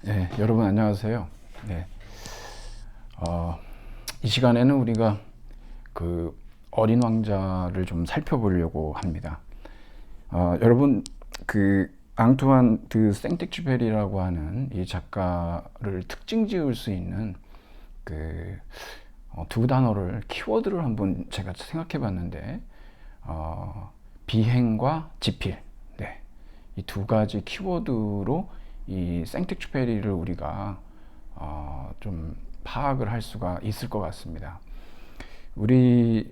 네, 여러분 안녕하세요. 네, 이 시간에는 우리가 그 어린 왕자를 좀 살펴보려고 합니다. 여러분 그 앙투안 드 생텍쥐페리라고 하는 이 작가를 특징 지을 수 있는 그 두 단어를 키워드를 한번 제가 생각해 봤는데 비행과 지필, 네, 이 두 가지 키워드로 이 생텍쥐페리를 우리가 좀 파악을 할 수가 있을 것 같습니다. 우리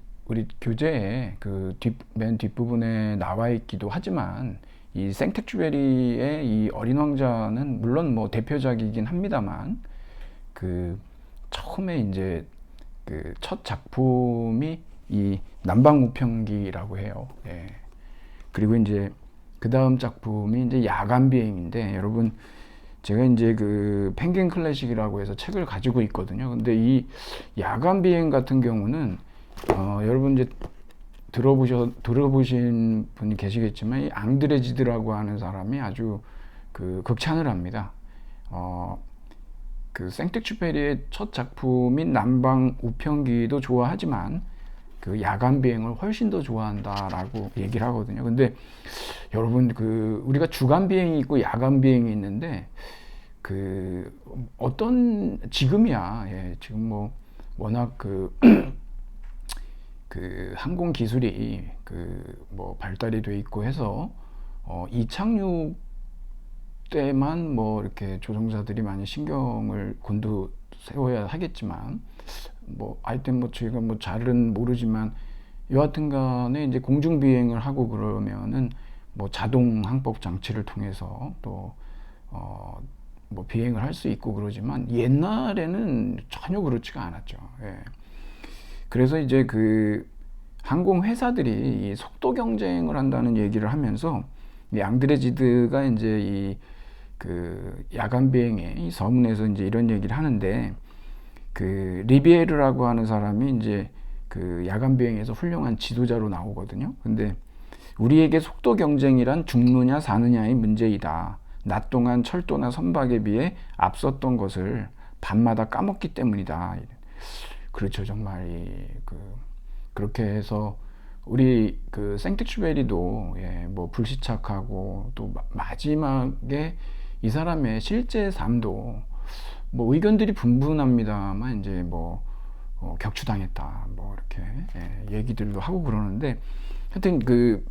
교재에 그 맨 뒷부분에 나와 있기도 하지만 이 생텍쥐베리의 이 어린 왕자는 물론 뭐 대표작이긴 합니다만 그 처음에 이제 그 첫 작품이 이 남방우편기라고 해요. 예. 그리고 이제 그 다음 작품이 이제 야간 비행인데, 여러분 제가 이제 그 펭귄 클래식이라고 해서 책을 가지고 있거든요. 근데 이 야간 비행 같은 경우는 여러분 이제 들어보신 분이 계시겠지만 이 앙드레지드라고 하는 사람이 아주 그 극찬을 합니다. 그 생텍쥐페리의 첫 작품인 남방 우편기도 좋아하지만 그 야간 비행을 훨씬 더 좋아한다라고 얘기를 하거든요. 근데 여러분 그 우리가 주간 비행이 있고 야간 비행이 있는데 그 어떤 지금이야, 예, 지금 뭐 워낙 그 항공 기술이 그 뭐 발달이 돼 있고 해서 이착륙 때만 뭐 이렇게 조종사들이 많이 신경을 곤두 세워야 하겠지만, 뭐 하여튼 뭐 저희가 뭐 잘은 모르지만 여하튼 간에 이제 공중 비행을 하고 그러면은 뭐 자동 항법 장치를 통해서 또 뭐 비행을 할 수 있고 그러지만 옛날에는 전혀 그렇지가 않았죠. 예. 그래서 이제 그 항공 회사들이 이 속도 경쟁을 한다는 얘기를 하면서 이 앙드레지드가 이제 이 그 야간 비행의 이 서문에서 이제 이런 얘기를 하는데, 그 리비에르라고 하는 사람이 이제 그 야간 비행에서 훌륭한 지도자로 나오거든요. 근데 우리에게 속도 경쟁이란 죽느냐 사느냐의 문제이다. 낮 동안 철도나 선박에 비해 앞섰던 것을 밤마다 까먹기 때문이다. 그렇죠. 정말 그렇게 해서 우리 그 생텍쥐베리도, 예, 뭐 불시착하고 또 마지막에 이 사람의 실제 삶도 뭐 의견들이 분분합니다만 이제 뭐 격추당했다 뭐 이렇게, 예, 얘기들도 하고 그러는데, 하여튼 그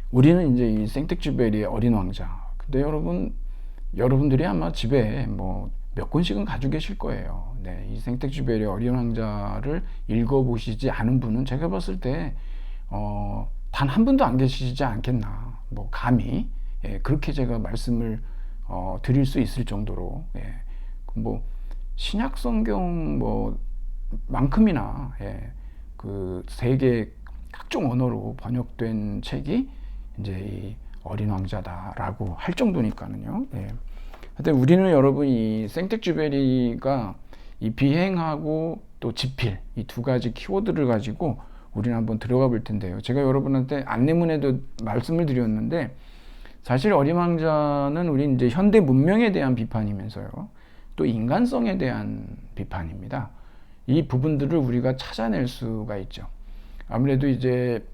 우리는 이제 이 생텍쥐베리의 어린 왕자. 근데 여러분들이 아마 집에 뭐 몇 권씩은 가지고 계실 거예요. 네, 이 생텍쥐베리의 어린 왕자를 읽어보시지 않은 분은 제가 봤을 때 단 한 분도 안 계시지 않겠나. 뭐 감히, 예, 그렇게 제가 말씀을 드릴 수 있을 정도로, 예, 뭐 신약 성경 뭐 만큼이나, 예, 그 세계 각종 언어로 번역된 책이 이제 이 어린 왕자다라고 할 정도니까는요. 예. 하여튼 우리는 여러분 이 생텍쥐베리가 이 비행하고 또 지필 이 두 가지 키워드를 가지고 우리는 한번 들어가 볼 텐데요. 제가 여러분한테 안내문에도 말씀을 드렸는데, 사실 어린 왕자는 우리 이제 현대 문명에 대한 비판이면서요, 또 인간성에 대한 비판입니다. 이 부분들을 우리가 찾아낼 수가 있죠. 아무래도 이제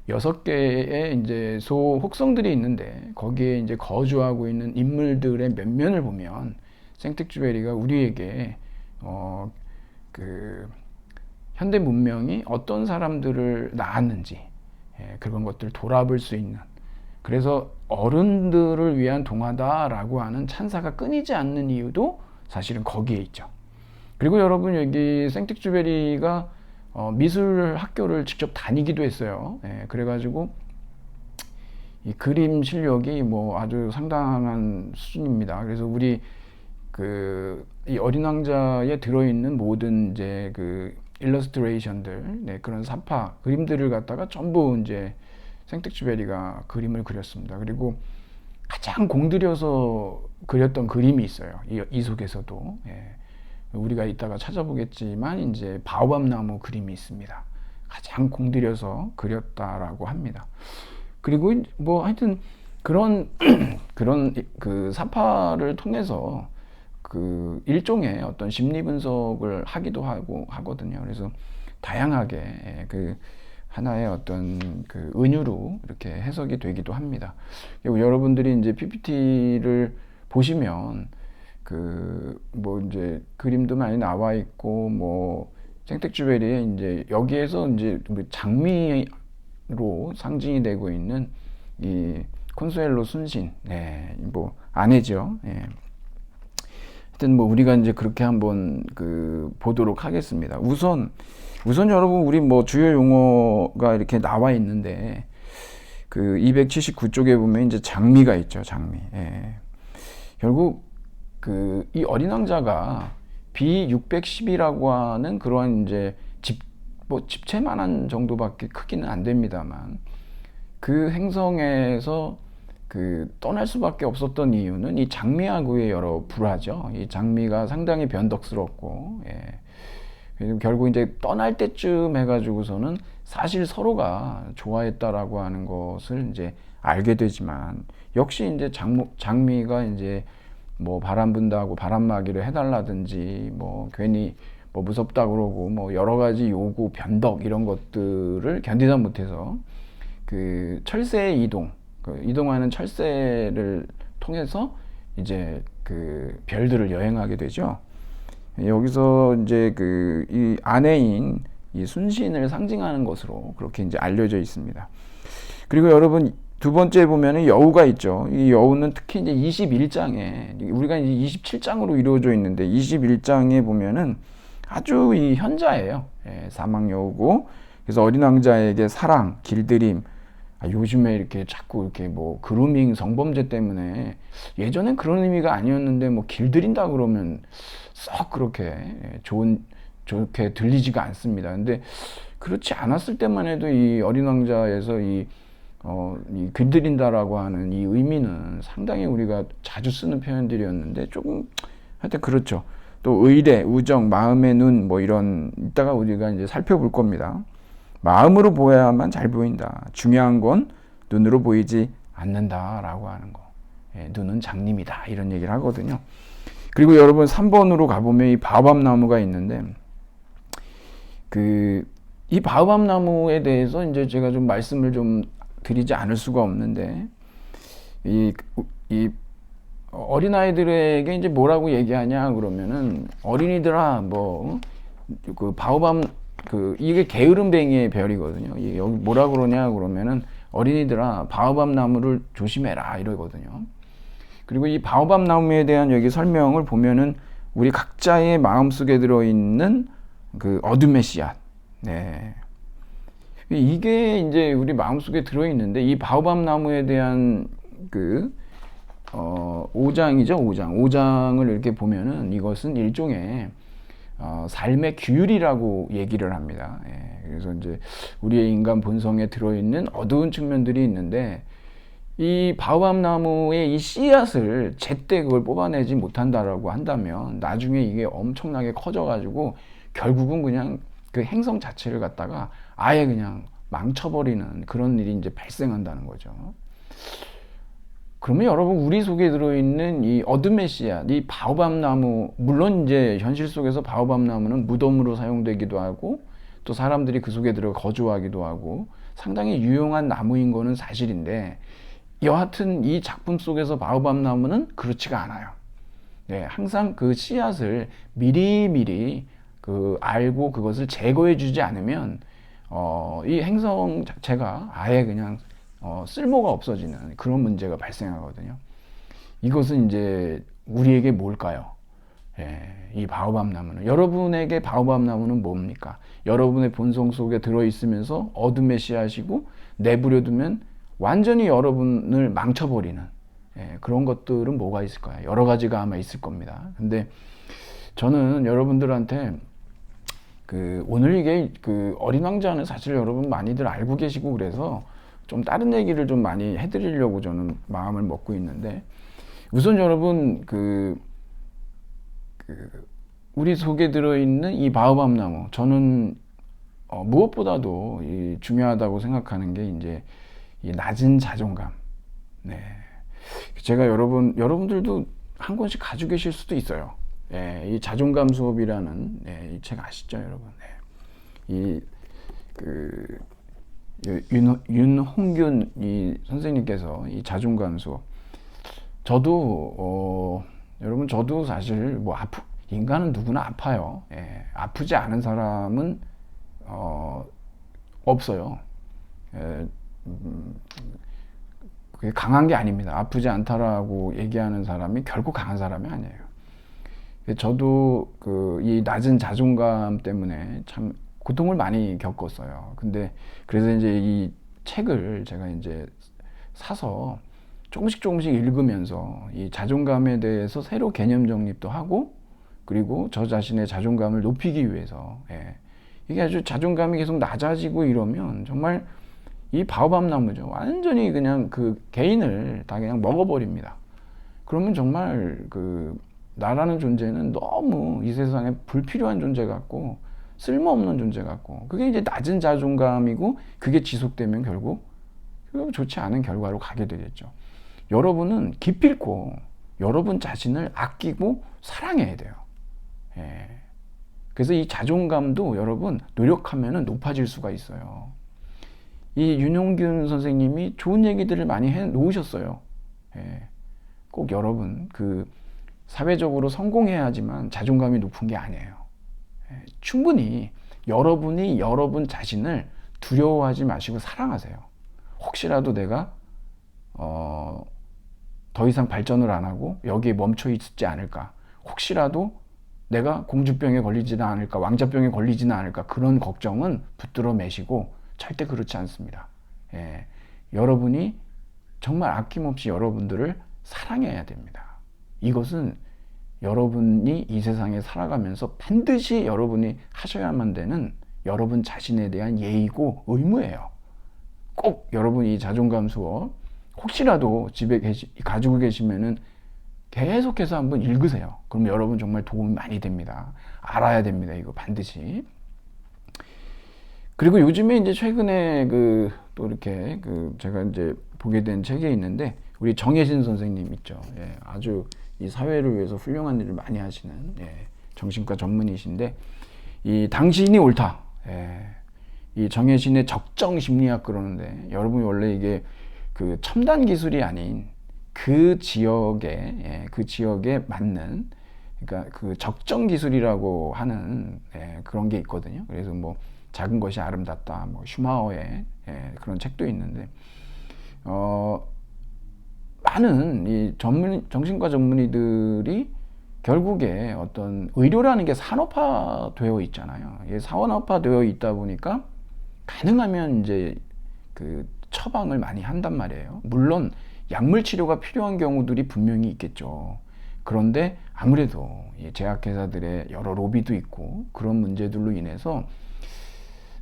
6개의 이제 소혹성들이 있는데 거기에 이제 거주하고 있는 인물들의 면면을 보면 생텍쥐베리가 우리에게 그 현대 문명이 어떤 사람들을 낳았는지, 예, 그런 것들을 돌아볼 수 있는, 그래서 어른들을 위한 동화다라고 하는 찬사가 끊이지 않는 이유도 사실은 거기에 있죠. 그리고 여러분 여기 생텍쥐베리가 미술 학교를 직접 다니기도 했어요. 예, 그래가지고 이 그림 실력이 뭐 아주 상당한 수준입니다. 그래서 우리 이 어린 왕자에 들어있는 모든 이제 그 일러스트레이션들, 네, 그런 사파 그림들을 갖다가 전부 이제 생텍쥐베리가 그림을 그렸습니다. 그리고 가장 공들여서 그렸던 그림이 있어요. 이 속에서도, 예, 우리가 이따가 찾아보겠지만 이제 바오밤 나무 그림이 있습니다. 가장 공들여서 그렸다라고 합니다. 그리고 뭐 하여튼 그런 그런 그 사파를 통해서 그 일종의 어떤 심리 분석을 하기도 하고 하거든요. 그래서 다양하게 그 하나의 어떤 그 은유로 이렇게 해석이 되기도 합니다. 그리고 여러분들이 이제 PPT를 보시면 그 뭐 이제 그림도 많이 나와 있고 뭐 생텍쥐베리에 이제 여기에서 이제 장미로 상징이 되고 있는 이 콘수엘로 순신, 네, 뭐 아내죠. 예. 하여튼 뭐 우리가 이제 그렇게 한번 그 보도록 하겠습니다. 우선 여러분 우리 뭐 주요 용어가 이렇게 나와 있는데 그 279쪽에 보면 이제 장미가 있죠. 장미. 예. 결국 그 이 어린 왕자가 B610이라고 하는 그러한 이제 뭐 집채만한 정도밖에 크기는 안 됩니다만 그 행성에서 그 떠날 수밖에 없었던 이유는 이 장미하고의 여러 불화죠. 이 장미가 상당히 변덕스럽고, 예. 결국 이제 떠날 때쯤 해가지고서는 사실 서로가 좋아했다라고 하는 것을 이제 알게 되지만 역시 이제 장미가 이제 뭐 바람 분다고 바람막이를 해달라든지 뭐 괜히 뭐 무섭다 그러고 뭐 여러 가지 요구 변덕 이런 것들을 견디다 못해서 그 철새의 이동하는 철새를 통해서 이제 그 별들을 여행하게 되죠. 여기서 이제 그 이 아내인 이 순신을 상징하는 것으로 그렇게 이제 알려져 있습니다. 그리고 여러분 두 번째 보면은 여우가 있죠. 이 여우는 특히 이제 21장에 우리가 이제 27장으로 이루어져 있는데 21장에 보면은 아주 이 현자예요. 예, 사막 여우고 그래서 어린 왕자에게 사랑, 길들임. 요즘에 이렇게 자꾸 이렇게 뭐 그루밍 성범죄 때문에 예전엔 그런 의미가 아니었는데 뭐 길들인다 그러면 썩 그렇게 좋게 들리지가 않습니다. 근데 그렇지 않았을 때만 해도 이 어린 왕자에서 이 길들인다라고 하는 이 의미는 상당히 우리가 자주 쓰는 표현들이었는데 조금 하여튼 그렇죠. 또 의뢰, 우정, 마음의 눈 뭐 이런 이따가 우리가 이제 살펴볼 겁니다. 마음으로 보여야만 잘 보인다. 중요한 건 눈으로 보이지 않는다라고 하는 거. 예, 눈은 장님이다. 이런 얘기를 하거든요. 그리고 여러분 3번으로 가보면 이 바오밥 나무가 있는데 이 바오밥 나무에 대해서 이제 제가 좀 말씀을 좀 드리지 않을 수가 없는데 이 어린아이들에게 이제 뭐라고 얘기하냐 그러면은 어린이들아 뭐 그 바오밥 이게 게으름뱅이의 별이거든요. 여기 뭐라 그러냐 그러면은 어린이들아 바오밥 나무를 조심해라 이러거든요. 그리고 이 바오밥 나무에 대한 여기 설명을 보면은 우리 각자의 마음속에 들어있는 그 어둠의 씨앗. 네. 이게 이제 우리 마음속에 들어있는데 이 바오밥 나무에 대한 5장이죠. 5장을 이렇게 보면은 이것은 일종의 삶의 규율이라고 얘기를 합니다. 예, 그래서 이제 우리의 인간 본성에 들어있는 어두운 측면들이 있는데 이 바오밥 나무의 이 씨앗을 제때 그걸 뽑아내지 못한다라고 한다면 나중에 이게 엄청나게 커져가지고 결국은 그냥 그 행성 자체를 갖다가 아예 그냥 망쳐버리는 그런 일이 이제 발생한다는 거죠. 그러면 여러분 우리 속에 들어있는 이 어둠의 씨앗, 이 바오밥 나무, 물론 이제 현실 속에서 바오밥 나무는 무덤으로 사용되기도 하고 또 사람들이 그 속에 들어 거주하기도 하고 상당히 유용한 나무인 거는 사실인데 여하튼 이 작품 속에서 바오밥 나무는 그렇지가 않아요. 네, 항상 그 씨앗을 미리미리 알고 그것을 제거해 주지 않으면 이 행성 자체가 아예 그냥 쓸모가 없어지는 그런 문제가 발생하거든요. 이것은 이제 우리에게 뭘까요? 예, 이 바오밥 나무는 여러분에게 바오밥 나무는 뭡니까? 여러분의 본성 속에 들어있으면서 어둠의 씨앗이고 내버려두면 완전히 여러분을 망쳐버리는 그런 것들은 뭐가 있을까요? 여러 가지가 아마 있을 겁니다. 근데 저는 여러분들한테 오늘 이게 어린 왕자는 사실 여러분 많이들 알고 계시고 그래서 좀 다른 얘기를 좀 많이 해드리려고 저는 마음을 먹고 있는데 우선 여러분 우리 속에 들어있는 이 바오밥 나무 저는 무엇보다도 중요하다고 생각하는 게 이제 이 낮은 자존감, 네. 제가 여러분들도 한 권씩 가지고 계실 수도 있어요. 예, 이 자존감 수업이라는 이 책 아시죠, 여러분? 네. 그 윤홍균 이 선생님께서 이 자존감 수업. 여러분 저도 사실 뭐 인간은 누구나 아파요. 예, 아프지 않은 사람은 없어요. 예, 그게 강한 게 아닙니다. 아프지 않다라고 얘기하는 사람이 결코 강한 사람이 아니에요. 저도 이 낮은 자존감 때문에 참 고통을 많이 겪었어요. 근데 그래서 이제 이 책을 제가 이제 사서 조금씩 읽으면서 이 자존감에 대해서 새로 개념 정립도 하고, 그리고 저 자신의 자존감을 높이기 위해서, 이게 아주 자존감이 계속 낮아지고 이러면 정말 이 바오밥 나무죠. 완전히 그냥 그 개인을 다 그냥 먹어버립니다. 그러면 정말 나라는 존재는 너무 이 세상에 불필요한 존재 같고 쓸모없는 존재 같고, 그게 이제 낮은 자존감이고, 그게 지속되면 결국 좋지 않은 결과로 가게 되겠죠. 여러분은 기필코 여러분 자신을 아끼고 사랑해야 돼요. 예. 그래서 이 자존감도 여러분 노력하면 높아질 수가 있어요. 이 윤용균 선생님이 좋은 얘기들을 많이 해 놓으셨어요. 예. 꼭 여러분 사회적으로 성공해야지만 자존감이 높은 게 아니에요. 예. 충분히 여러분이 여러분 자신을 두려워하지 마시고 사랑하세요. 혹시라도 내가 더 이상 발전을 안 하고 여기에 멈춰 있지 않을까, 혹시라도 내가 공주병에 걸리지는 않을까, 왕자병에 걸리지는 않을까, 그런 걱정은 붙들어 매시고 절대 그렇지 않습니다. 예, 여러분이 정말 아낌없이 여러분들을 사랑해야 됩니다. 이것은 여러분이 이 세상에 살아가면서 반드시 여러분이 하셔야만 되는 여러분 자신에 대한 예의고 의무예요. 꼭 여러분이 자존감 수업 혹시라도 집에 가지고 계시면은 계속해서 한번 읽으세요. 그럼 여러분 정말 도움이 많이 됩니다. 알아야 됩니다. 이거 반드시. 그리고 요즘에 이제 최근에 또 이렇게 제가 이제 보게 된 책이 있는데, 우리 정혜신 선생님 있죠. 예, 아주 이 사회를 위해서 훌륭한 일을 많이 하시는 정신과 전문의신데, 이 당신이 옳다. 이 정혜신의 적정 심리학 그러는데, 여러분이 원래 이게 첨단 기술이 아닌 그 지역에 맞는, 그러니까 적정 기술이라고 하는 그런 게 있거든요. 그래서 뭐 작은 것이 아름답다, 뭐 슈마어의 그런 책도 있는데, 많은 이 정신과 전문의들이 결국에 어떤 의료라는 게 산업화되어 있잖아요. 이게 산업화되어 있다 보니까 가능하면 이제 처방을 많이 한단 말이에요. 물론 약물 치료가 필요한 경우들이 분명히 있겠죠. 그런데 아무래도 이 제약회사들의 여러 로비도 있고 그런 문제들로 인해서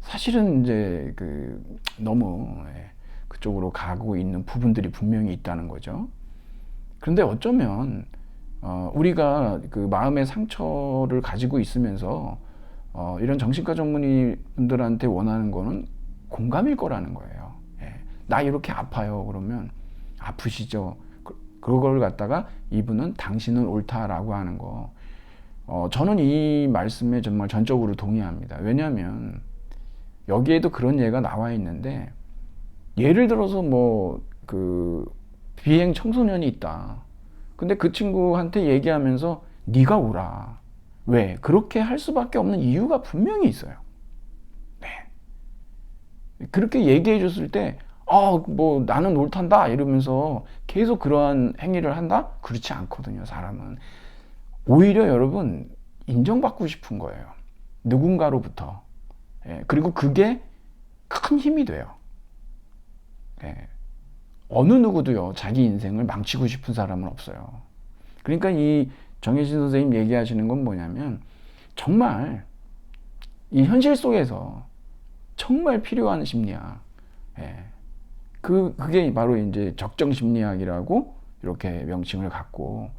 사실은 이제 너무 그쪽으로 가고 있는 부분들이 분명히 있다는 거죠. 그런데 어쩌면 우리가 마음의 상처를 가지고 있으면서 이런 정신과 전문의 분들한테 원하는 거는 공감일 거라는 거예요. 나 이렇게 아파요. 그러면 아프시죠? 그걸 갖다가 이분은 당신은 옳다라고 하는 거. 저는 이 말씀에 정말 전적으로 동의합니다. 왜냐하면 여기에도 그런 예가 나와 있는데, 예를 들어서 비행 청소년이 있다. 근데 그 친구한테 얘기하면서 네가 오라. 왜? 그렇게 할 수밖에 없는 이유가 분명히 있어요. 네. 그렇게 얘기해 줬을 때 나는 옳단다 이러면서 계속 그러한 행위를 한다? 그렇지 않거든요, 사람은. 오히려 여러분, 인정받고 싶은 거예요. 누군가로부터. 그리고 그게 큰 힘이 돼요. 어느 누구도요, 자기 인생을 망치고 싶은 사람은 없어요. 그러니까 이 정혜신 선생님 얘기하시는 건 뭐냐면, 정말 이 현실 속에서 정말 필요한 심리학. 그게 바로 이제 적정 심리학이라고 이렇게 명칭을 갖고,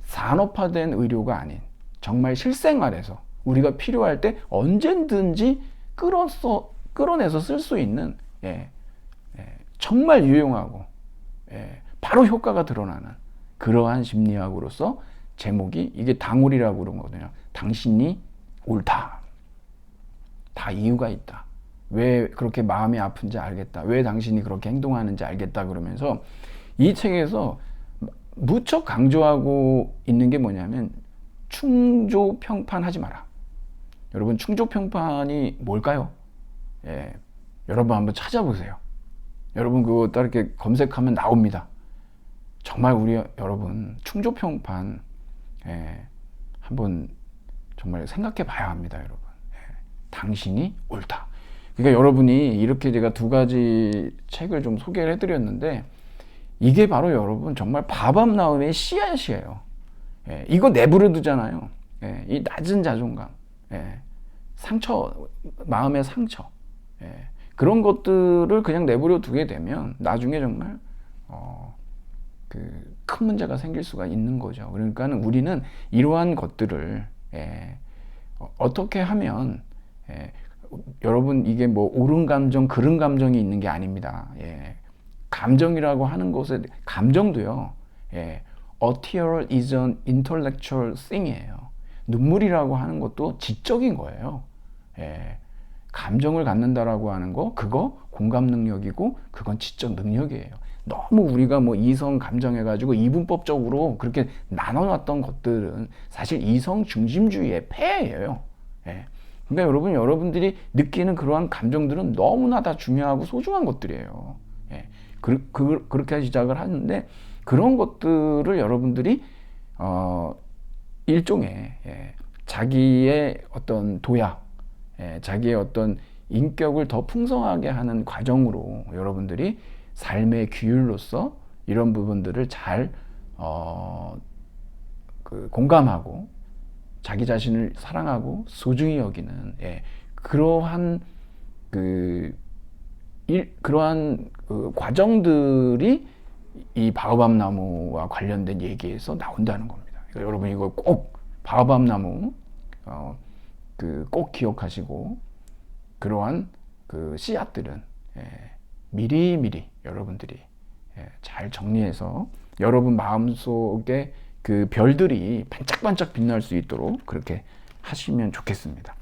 산업화된 의료가 아닌 정말 실생활에서 우리가 필요할 때 언제든지 끌어내서 쓸 수 있는 정말 유용하고 바로 효과가 드러나는 그러한 심리학으로서 제목이 이게 당울이라고 그러거든요. 당신이 옳다. 다 이유가 있다. 왜 그렇게 마음이 아픈지 알겠다. 왜 당신이 그렇게 행동하는지 알겠다. 그러면서 이 책에서 무척 강조하고 있는 게 뭐냐면 충조평판하지 마라. 여러분 충조평판이 뭘까요? 여러분 한번 찾아보세요. 여러분 그거 딱 이렇게 검색하면 나옵니다. 정말 우리 여러분 충조평판 한번 정말 생각해 봐야 합니다. 여러분 당신이 옳다. 그러니까 여러분이 이렇게 제가 두 가지 책을 좀 소개를 해드렸는데 이게 바로 여러분 정말 밥암나움의 씨앗이에요. 이거 내버려 두잖아요. 이 낮은 자존감, 상처, 마음의 상처, 그런 것들을 그냥 내버려 두게 되면 나중에 정말 큰 문제가 생길 수가 있는 거죠. 그러니까 우리는 이러한 것들을 어떻게 하면 여러분 이게 뭐 옳은 감정, 그른 감정이 있는 게 아닙니다. 감정이라고 하는 것에 감정도요. A tear is an intellectual thing이에요. 눈물이라고 하는 것도 지적인 거예요. 감정을 갖는다라고 하는 거 그거 공감 능력이고 그건 지적 능력이에요. 너무 우리가 뭐 이성 감정 해가지고 이분법적으로 그렇게 나눠놨던 것들은 사실 이성 중심주의의 폐해예요. 그러니까 여러분들이 느끼는 그러한 감정들은 너무나 다 중요하고 소중한 것들이에요. 그렇게 시작을 하는데 그런 것들을 여러분들이 일종의 자기의 어떤 도약, 자기의 어떤 인격을 더 풍성하게 하는 과정으로 여러분들이 삶의 규율로서 이런 부분들을 잘 공감하고 자기 자신을 사랑하고 소중히 여기는 그러한 그러한 과정들이 이 바오밥나무와 관련된 얘기에서 나온다는 겁니다. 그러니까 여러분 이거 꼭 바오밥나무 꼭 기억하시고 그러한 씨앗들은 미리미리 여러분들이 잘 정리해서 여러분 마음속에 그 별들이 반짝반짝 빛날 수 있도록 그렇게 하시면 좋겠습니다.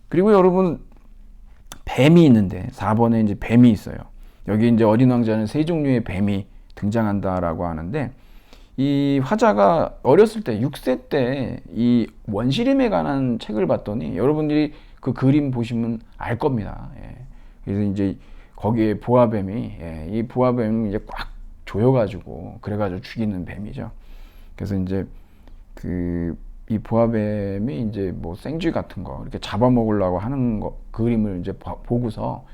그리고 여러분 뱀이 있는데 4번에 이제 뱀이 있어요. 여기 이제 어린 왕자는 세 종류의 뱀이 등장한다라고 하는데 이 화자가 어렸을 때 6세 때 이 원시림에 관한 책을 봤더니 여러분들이 그 그림 보시면 알 겁니다. 그래서 이제 거기에 보아뱀이 이 보아뱀이 이제 꽉 조여가지고 그래가지고 죽이는 뱀이죠. 그래서 이제 이 보아뱀이 이제 뭐 생쥐 같은 거 이렇게 잡아먹으려고 하는 거 그림을 이제 보고서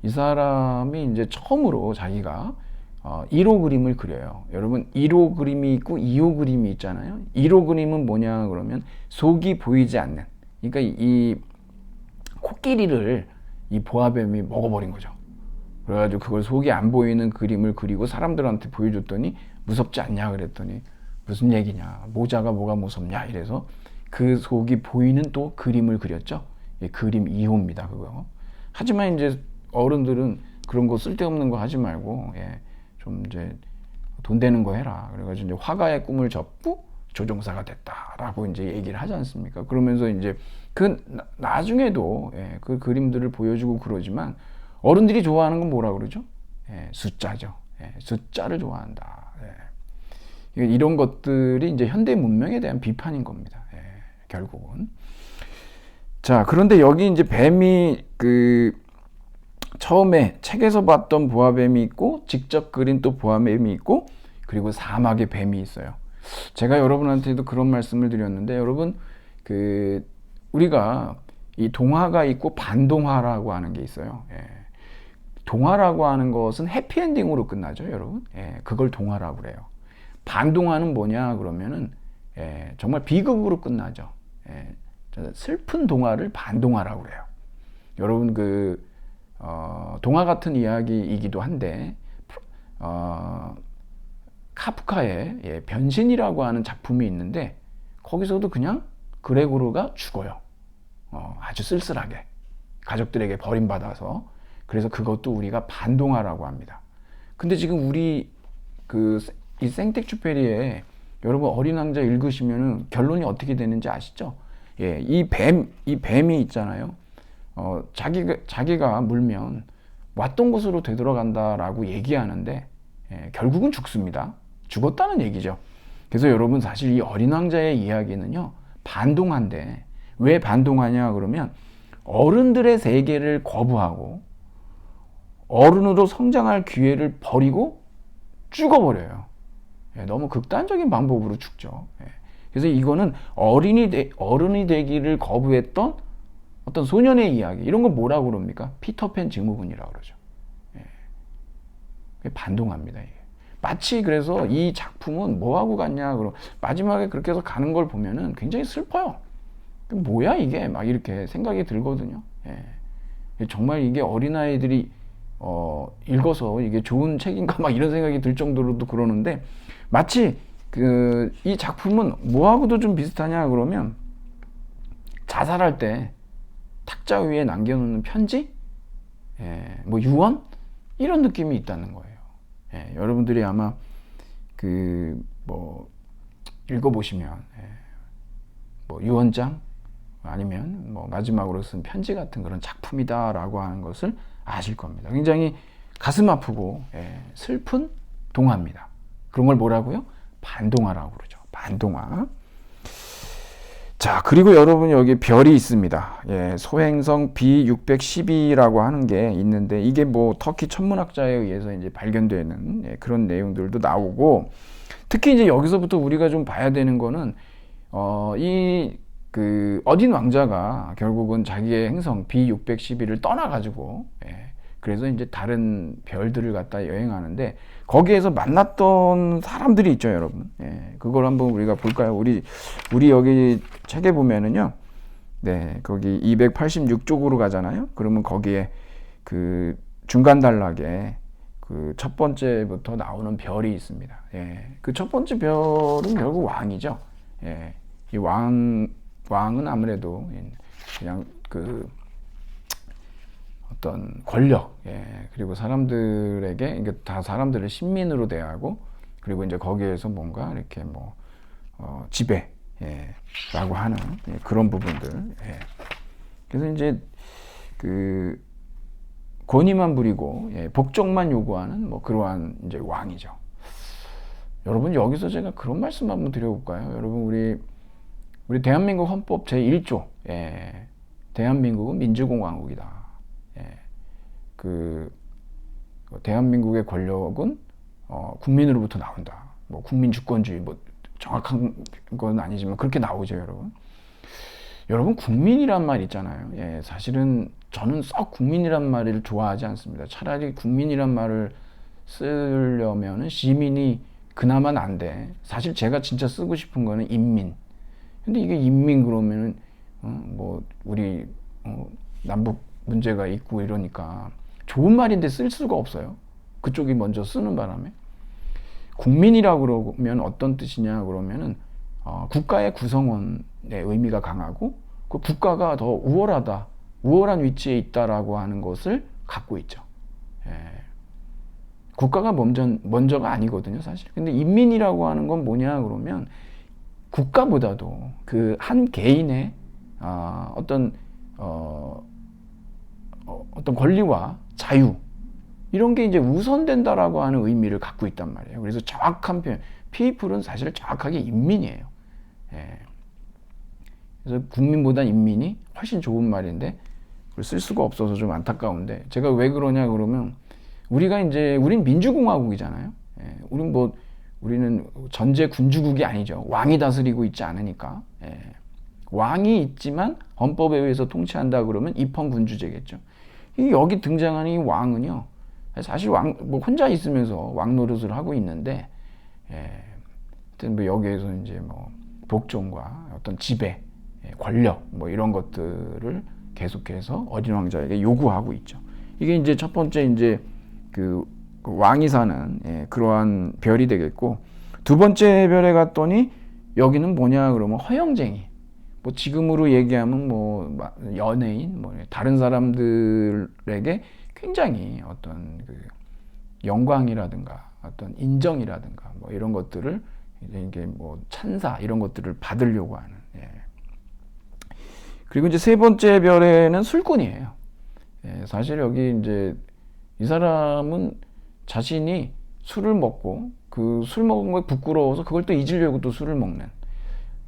이 사람이 이제 처음으로 자기가 1호 그림을 그려요. 여러분 1호 그림이 있고 2호 그림이 있잖아요. 1호 그림은 뭐냐 그러면 속이 보이지 않는, 그러니까 이 코끼리를 이 보아뱀이 먹어버린 거죠. 그래가지고 그걸 속이 안 보이는 그림을 그리고 사람들한테 보여줬더니 무섭지 않냐 그랬더니 무슨 얘기냐, 모자가 뭐가 무섭냐 이래서 그 속이 보이는 또 그림을 그렸죠. 그림 2호입니다 그거. 하지만 이제 어른들은 그런 거 쓸데없는 거 하지 말고 좀 이제 돈 되는 거 해라. 그래가지고 이제 화가의 꿈을 접고 조종사가 됐다라고 이제 얘기를 하지 않습니까? 그러면서 이제 나중에도 그 그림들을 보여주고 그러지만 어른들이 좋아하는 건 뭐라 그러죠? 숫자죠. 숫자를 좋아한다. 이런 것들이 이제 현대 문명에 대한 비판인 겁니다. 결국은. 자, 그런데 여기 이제 뱀이 처음에 책에서 봤던 보아뱀이 있고 직접 그린 또 보아뱀이 있고 그리고 사막의 뱀이 있어요. 제가 여러분한테도 그런 말씀을 드렸는데 여러분 우리가 이 동화가 있고 반동화라고 하는 게 있어요. 동화라고 하는 것은 해피엔딩으로 끝나죠, 여러분. 그걸 동화라고 그래요. 반동화는 뭐냐 그러면은 정말 비극으로 끝나죠. 슬픈 동화를 반동화라고 그래요. 여러분 동화 같은 이야기이기도 한데 카프카의 변신이라고 하는 작품이 있는데 거기서도 그냥 그레고르가 죽어요. 아주 쓸쓸하게 가족들에게 버림받아서. 그래서 그것도 우리가 반동화라고 합니다. 근데 지금 우리 이 생텍쥐페리에 여러분 어린 왕자 읽으시면은 결론이 어떻게 되는지 아시죠? 예, 이 뱀이 있잖아요. 자기가 물면 왔던 곳으로 되돌아간다라고 얘기하는데, 예, 결국은 죽습니다. 죽었다는 얘기죠. 그래서 여러분 사실 이 어린 왕자의 이야기는요, 반동한데, 왜 반동하냐 그러면 어른들의 세계를 거부하고 어른으로 성장할 기회를 버리고 죽어버려요. 예, 너무 극단적인 방법으로 죽죠. 예. 그래서 이거는 어른이 되기를 거부했던 어떤 소년의 이야기, 이런 걸 뭐라고 그럽니까? 피터팬 증후군이라고 그러죠. 예. 반동합니다, 이게. 마치 그래서 이 작품은 뭐하고 같냐, 그럼 마지막에 그렇게 해서 가는 걸 보면은 굉장히 슬퍼요. 뭐야 이게, 막 이렇게 생각이 들거든요. 예. 정말 이게 어린아이들이 읽어서 이게 좋은 책인가 막 이런 생각이 들 정도로도 그러는데, 마치 이 작품은 뭐하고도 좀 비슷하냐 그러면 자살할 때 탁자 위에 남겨놓는 편지, 예, 뭐 유언 이런 느낌이 있다는 거예요. 예, 여러분들이 아마 뭐 읽어보시면, 예, 뭐 유언장 아니면 뭐 마지막으로 쓴 편지 같은 그런 작품이다라고 하는 것을 아실 겁니다. 굉장히 가슴 아프고, 예, 슬픈 동화입니다. 그런 걸 뭐라고요? 반동화라고 그러죠. 반동화. 자, 그리고 여러분 여기 별이 있습니다. 예, 소행성 B612라고 하는 게 있는데, 이게 뭐 터키 천문학자에 의해서 이제 발견되는, 예, 그런 내용들도 나오고, 특히 이제 여기서부터 우리가 좀 봐야 되는 거는 어린 왕자가 결국은 자기의 행성 B612를 떠나가지고, 예, 그래서 이제 다른 별들을 갖다 여행하는데, 거기에서 만났던 사람들이 있죠, 여러분. 예, 그걸 한번 우리가 볼까요? 우리 여기 책에 보면은요, 네, 거기 286쪽으로 가잖아요. 그러면 거기에 중간 단락에 첫 번째부터 나오는 별이 있습니다. 예, 그 첫 번째 별은 결국 왕이죠. 예, 이 왕은 아무래도 그냥 어떤 권력, 예, 그리고 사람들에게, 다 사람들을 신민으로 대하고, 그리고 이제 거기에서 뭔가 이렇게 뭐 지배, 예, 라고 하는, 예, 그런 부분들. 예. 그래서 이제 권위만 부리고, 예, 복종만 요구하는 뭐 그러한 이제 왕이죠. 여러분 여기서 제가 그런 말씀 한번 드려볼까요? 여러분 우리 대한민국 헌법 제1조, 예, 대한민국은 민주공화국이다. 대한민국의 권력은 국민으로부터 나온다. 뭐 국민 주권주의, 뭐 정확한 건 아니지만 그렇게 나오죠, 여러분. 여러분, 국민이란 말 있잖아요. 예, 사실은 저는 썩 국민이란 말을 좋아하지 않습니다. 차라리 국민이란 말을 쓰려면은 시민이 그나마 난데, 사실 제가 진짜 쓰고 싶은 거는 인민. 근데 이게 인민 그러면은 뭐 우리 남북 문제가 있고 이러니까 좋은 말인데 쓸 수가 없어요. 그쪽이 먼저 쓰는 바람에. 국민이라고 그러면 어떤 뜻이냐 그러면은 국가의 구성원의 의미가 강하고, 그 국가가 더 우월한 위치에 있다라고 하는 것을 갖고 있죠. 예. 국가가 먼저가 아니거든요, 사실. 근데 인민이라고 하는 건 뭐냐 그러면 국가보다도 그 한 개인의 어떤 권리와 자유, 이런 게 이제 우선된다라고 하는 의미를 갖고 있단 말이에요. 그래서 정확한 표현, people은 사실 정확하게 인민이에요. 예. 그래서 국민보다 인민이 훨씬 좋은 말인데 그걸 쓸 수가 없어서 좀 안타까운데, 제가 왜 그러냐 그러면 우린 민주공화국이잖아요. 예. 우리는 전제 군주국이 아니죠. 왕이 다스리고 있지 않으니까. 예. 왕이 있지만 헌법에 의해서 통치한다 그러면 입헌군주제겠죠. 여기 등장하는 이 왕은요, 사실 뭐 혼자 있으면서 왕 노릇을 하고 있는데, 예, 뭐 여기에서 이제 뭐 복종과 어떤 지배, 예, 권력, 뭐 이런 것들을 계속해서 어린 왕자에게 요구하고 있죠. 이게 이제 첫 번째 이제 그 왕이 사는, 예, 그러한 별이 되겠고, 두 번째 별에 갔더니 여기는 뭐냐 그러면 허영쟁이. 뭐 지금으로 얘기하면 뭐 연예인, 뭐 다른 사람들에게 굉장히 어떤 영광이라든가 어떤 인정이라든가 뭐 이런 것들을 이게 뭐 찬사 이런 것들을 받으려고 하는. 예. 그리고 이제 세 번째 별에는 술꾼이에요. 예, 사실 여기 이제 이 사람은 자신이 술을 먹고 그 술 먹은 거 부끄러워서 그걸 또 잊으려고 또 술을 먹는,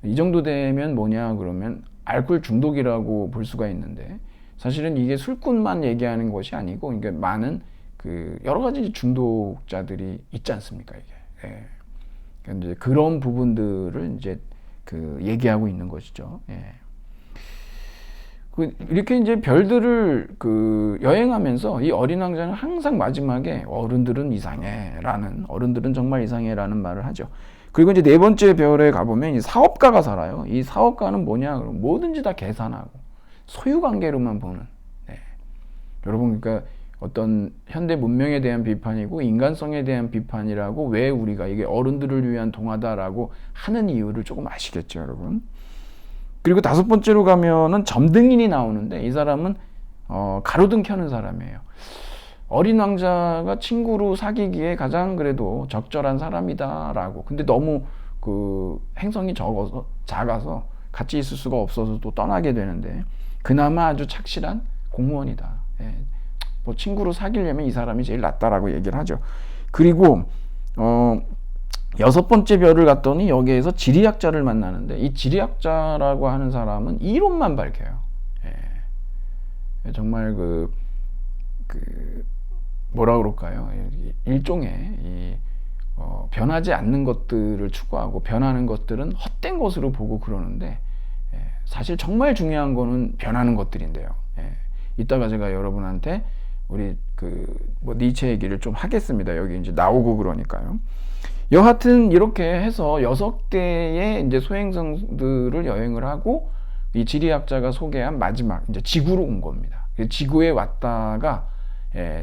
이 정도 되면 뭐냐 그러면 알코올 중독이라고 볼 수가 있는데, 사실은 이게 술꾼만 얘기하는 것이 아니고 그러니까 많은 그 여러 가지 중독자들이 있지 않습니까 이게. 예. 그러니까 이제 그런 부분들을 이제 그 얘기하고 있는 것이죠. 예. 이렇게 이제 별들을 그 여행하면서 이 어린 왕자는 항상 마지막에 어른들은 이상해라는, 어른들은 정말 이상해라는 말을 하죠. 그리고 이제 네 번째 별에 가보면 이 사업가가 살아요. 이 사업가는 뭐냐 그러면 뭐든지 다 계산하고 소유 관계로만 보는. 네. 여러분 그러니까 어떤 현대 문명에 대한 비판이고 인간성에 대한 비판이라고 왜 우리가 이게 어른들을 위한 동화다라고 하는 이유를 조금 아시겠죠, 여러분? 그리고 다섯 번째로 가면은 점등인이 나오는데 이 사람은 가로등 켜는 사람이에요. 어린 왕자가 친구로 사귀기에 가장 그래도 적절한 사람이다라고. 근데 너무 그 행성이 작아서 같이 있을 수가 없어서 또 떠나게 되는데 그나마 아주 착실한 공무원이다. 예. 뭐 친구로 사귀려면 이 사람이 제일 낫다라고 얘기를 하죠. 그리고 여섯 번째 별을 갔더니 여기에서 지리학자를 만나는데 이 지리학자라고 하는 사람은 이론만 밝혀요. 예. 정말 그 뭐라 그럴까요? 일종의 변하지 않는 것들을 추구하고 변하는 것들은 헛된 것으로 보고 그러는데, 예. 사실 정말 중요한 거는 변하는 것들인데요. 예. 이따가 제가 여러분한테 우리 뭐 니체 얘기를 좀 하겠습니다. 여기 이제 나오고 그러니까요. 여하튼 이렇게 해서 6개의 이제 소행성들을 여행을 하고 이 지리학자가 소개한 마지막 이제 지구로 온 겁니다. 지구에 왔다가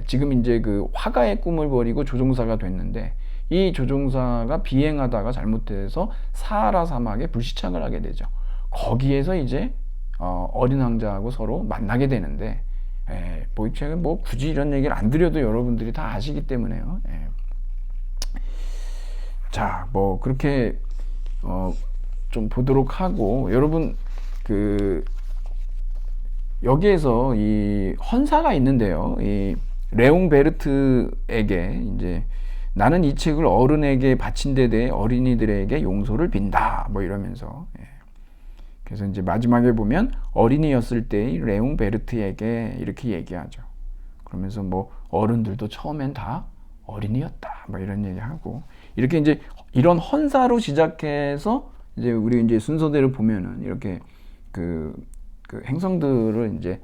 지금 이제 그 화가의 꿈을 버리고 조종사가 됐는데 이 조종사가 비행하다가 잘못돼서 사하라 사막에 불시착을 하게 되죠. 거기에서 이제 어린 왕자하고 서로 만나게 되는데 뭐 굳이 이런 얘기를 안 드려도 여러분들이 다 아시기 때문에요. 자, 뭐 그렇게 좀 보도록 하고, 여러분 여기에서 이 헌사가 있는데요. 이 레옹 베르트에게 이제 나는 이 책을 어른에게 바친 데 대해 어린이들에게 용서를 빈다 뭐 이러면서, 그래서 이제 마지막에 보면 어린이였을 때의 레옹 베르트에게 이렇게 얘기하죠. 그러면서 뭐 어른들도 처음엔 다 어린이였다 뭐 이런 얘기하고, 이렇게 이제 이런 헌사로 시작해서 이제 우리 이제 순서대로 보면은 이렇게 그 행성들을 이제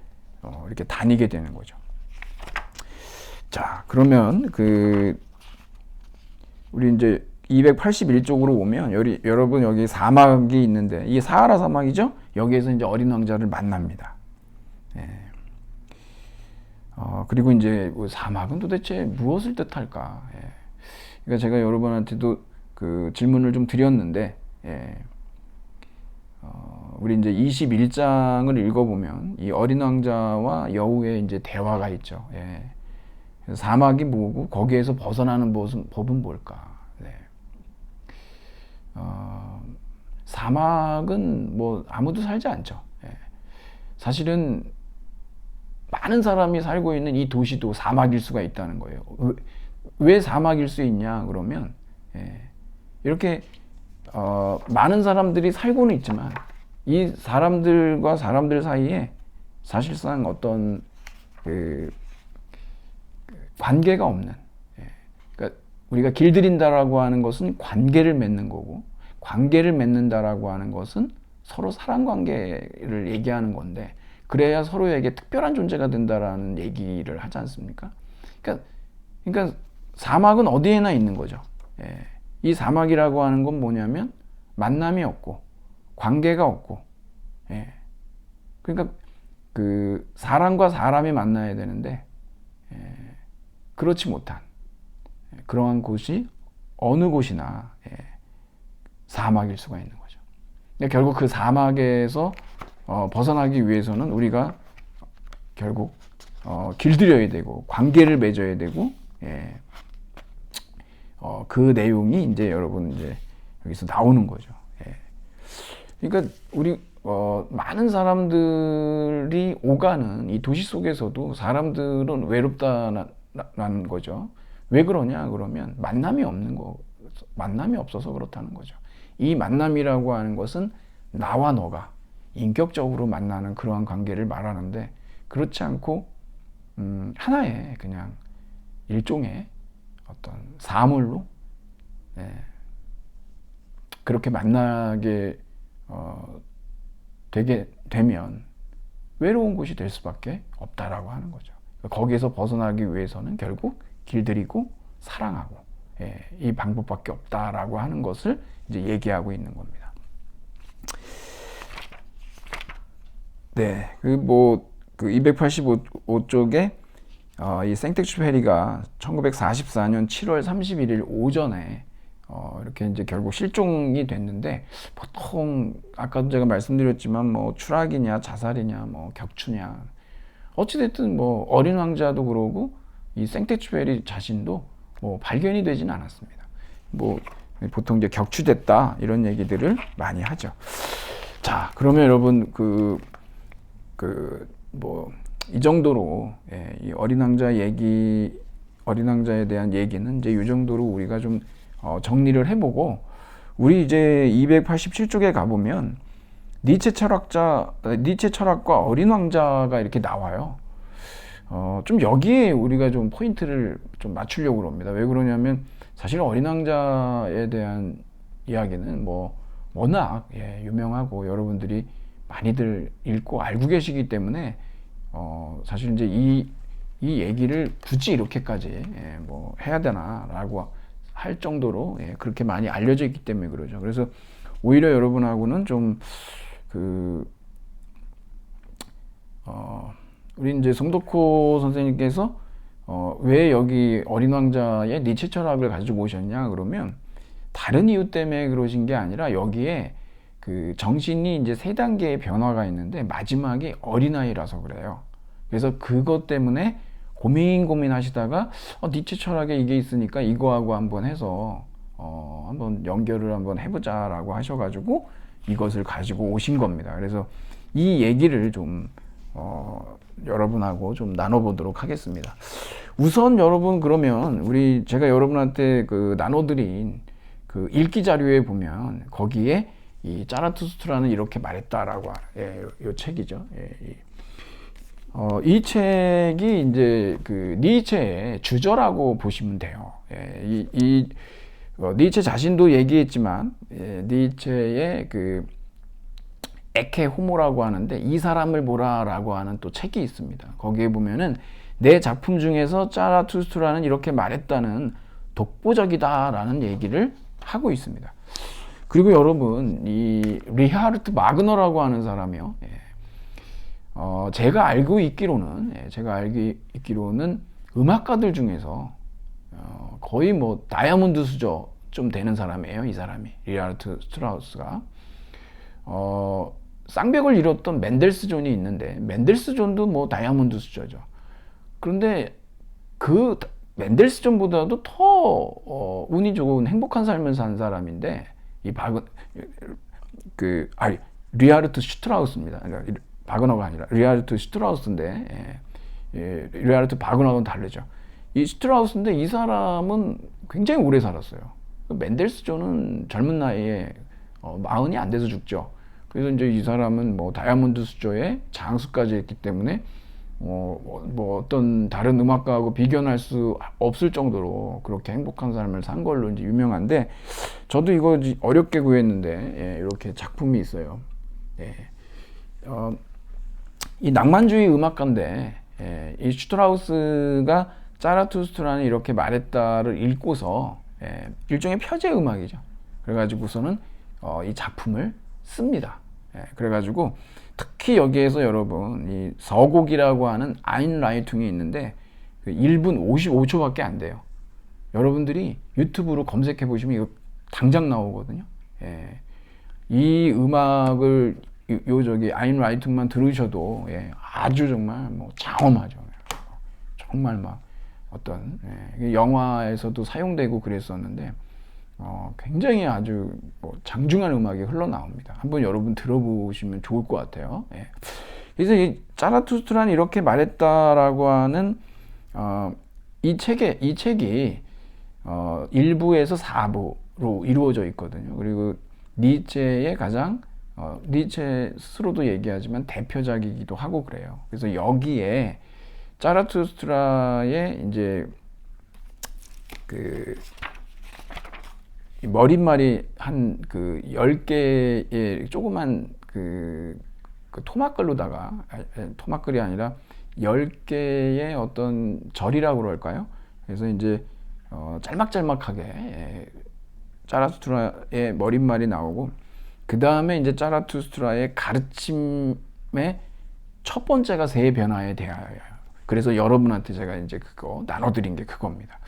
이렇게 다니게 되는 거죠. 자, 그러면 우리 이제 281쪽으로 오면 여러분 여기 사막이 있는데 이게 사하라 사막이죠. 여기에서 이제 어린 왕자를 만납니다. 예. 그리고 이제 사막은 도대체 무엇을 뜻할까? 예. 그러니까 제가 여러분한테도 그 질문을 좀 드렸는데, 우리 이제 21장을 읽어보면 이 어린 왕자와 여우의 이제 대화가 있죠. 예. 사막이 뭐고 거기에서 벗어나는 법은 뭘까? 네. 사막은 뭐 아무도 살지 않죠. 예. 사실은 많은 사람이 살고 있는 이 도시도 사막일 수가 있다는 거예요. 왜 사막일 수 있냐 그러면, 이렇게 많은 사람들이 살고는 있지만 이 사람들과 사람들 사이에 사실상 어떤 관계가 없는, 그러니까 우리가 길들인다라고 하는 것은 관계를 맺는 거고, 관계를 맺는다라고 하는 것은 서로 사랑 관계를 얘기하는 건데, 그래야 서로에게 특별한 존재가 된다라는 얘기를 하지 않습니까? 그러니까 사막은 어디에나 있는 거죠. 이 사막이라고 하는 건 뭐냐면 만남이 없고 관계가 없고, 그러니까 그 사람과 사람이 만나야 되는데 그렇지 못한 그러한 곳이 어느 곳이나 사막일 수가 있는 거죠. 결국 그 사막에서 벗어나기 위해서는 우리가 결국 길들여야 되고 관계를 맺어야 되고, 그 내용이 이제 여러분 이제 여기서 나오는 거죠. 예. 그러니까 우리 많은 사람들이 오가는 이 도시 속에서도 사람들은 외롭다라는 거죠. 왜 그러냐 그러면 만남이 없어서 그렇다는 거죠. 이 만남이라고 하는 것은 나와 너가 인격적으로 만나는 그러한 관계를 말하는데, 그렇지 않고 하나의 그냥 일종의 어떤 사물로 그렇게 만나게 되게 되면 외로운 곳이 될 수밖에 없다라고 하는 거죠. 거기에서 벗어나기 위해서는 결국 길들이고 사랑하고 이 방법밖에 없다라고 하는 것을 이제 얘기하고 있는 겁니다. 네, 그 285쪽에 이 생텍쥐페리가 1944년 7월 31일 오전에 이렇게 이제 결국 실종이 됐는데, 보통 아까도 제가 말씀드렸지만 뭐 추락이냐 자살이냐 뭐 격추냐 어찌됐든 뭐 어린 왕자도 그러고 이 생텍쥐페리 자신도 뭐 발견이 되지는 않았습니다. 뭐 보통 이제 격추됐다 이런 얘기들을 많이 하죠. 자, 그러면 여러분 뭐 이 정도로 이 어린 왕자에 대한 얘기는 이제 이 정도로 우리가 좀 정리를 해보고, 우리 이제 287쪽에 가보면 니체 철학과 어린 왕자가 이렇게 나와요. 좀 여기에 우리가 좀 포인트를 좀 맞추려고 합니다. 왜 그러냐면 사실 어린 왕자에 대한 이야기는 뭐 워낙 유명하고 여러분들이 많이들 읽고 알고 계시기 때문에 사실 이제 이 얘기를 굳이 이렇게까지 뭐 해야 되나라고 할 정도로 그렇게 많이 알려져 있기 때문에 그러죠. 그래서 오히려 여러분하고는 좀 우리 이제 송덕호 선생님께서 왜 여기 어린 왕자의 니체 철학을 가지고 오셨냐 그러면, 다른 이유 때문에 그러신 게 아니라 여기에 그 정신이 이제 세 단계의 변화가 있는데 마지막이 어린아이라서 그래요. 그래서 그것 때문에 고민하시다가 니체 철학에 이게 있으니까 이거하고 한번 해서 한번 연결을 한번 해보자라고 하셔가지고 이것을 가지고 오신 겁니다. 그래서 이 얘기를 좀 여러분하고 좀 나눠보도록 하겠습니다. 우선 여러분, 그러면 제가 여러분한테 나눠드린 그 읽기 자료에 보면 거기에 이 자라투스트라는 이렇게 말했다라고 이 책이죠. 이 책이 이제 니체의 주저라고 보시면 돼요. 니체 자신도 얘기했지만 니체의 에케 호모라고 하는데, 이 사람을 보라라고 하는 또 책이 있습니다. 거기에 보면은 내 작품 중에서 자라투스트라는 이렇게 말했다는 독보적이다라는 얘기를 하고 있습니다. 그리고 여러분, 이 리하르트 마그너라고 하는 사람이요. 제가 알고 있기로는 음악가들 중에서 거의 뭐 다이아몬드 수저 좀 되는 사람이에요. 이 사람이, 리하르트 스트라우스가. 쌍벽을 이뤘던 맨델스존이 있는데, 맨델스존도 뭐 다이아몬드 수저죠. 그런데 그 맨델스존보다도 더 운이 좋은 행복한 삶을 산 사람인데, 리하르트 슈트라우스입니다. 그러니까 바그너가 아니라 리하르트 슈트라우스인데, 리하르트 바그너와는 다르죠. 이 슈트라우스인데 이 사람은 굉장히 오래 살았어요. 맨델스존은 젊은 나이에 40이 안 돼서 죽죠. 그래서 이제 이 사람은 뭐 다이아몬드 수저에 장수까지 했기 때문에 뭐 어떤 다른 음악가하고 비견할 수 없을 정도로 그렇게 행복한 삶을 산 걸로 이제 유명한데, 저도 이거 어렵게 구했는데 이렇게 작품이 있어요. 이 낭만주의 음악가인데, 이 슈트라우스가 자라투스트라는 이렇게 말했다를 읽고서 일종의 표제 음악이죠. 그래가지고서는 이 작품을 씁니다. 그래가지고 특히 여기에서 여러분, 이 서곡이라고 하는 아인라이퉁이 있는데 1분 55초밖에 안 돼요. 여러분들이 유튜브로 검색해 보시면 이거 당장 나오거든요. 이 음악을 저기 아인라이퉁만 들으셔도 아주 정말 뭐 장엄하죠. 정말 막 어떤 영화에서도 사용되고 그랬었는데 굉장히 아주 뭐 장중한 음악이 흘러나옵니다. 한번 여러분 들어보시면 좋을 것 같아요. 예. 그래서 이 자라투스트라는 이렇게 말했다라고 하는 이 책이 1부에서 4부로 이루어져 있거든요. 그리고 니체의 가장 니체 스스로도 얘기하지만 대표작이기도 하고 그래요. 그래서 여기에 자라투스트라의 이제 그 머릿말이 한 그 10개의 조그만 그 토막글로다가 토막글이 아니라 10개의 어떤 절이라고 그럴까요? 그래서 이제 짤막짤막하게 자라투스트라의 머릿말이 나오고, 그 다음에 이제 자라투스트라의 가르침의 첫 번째가 새 변화에 대하여요. 그래서 여러분한테 제가 이제 그거 나눠드린 게 그겁니다.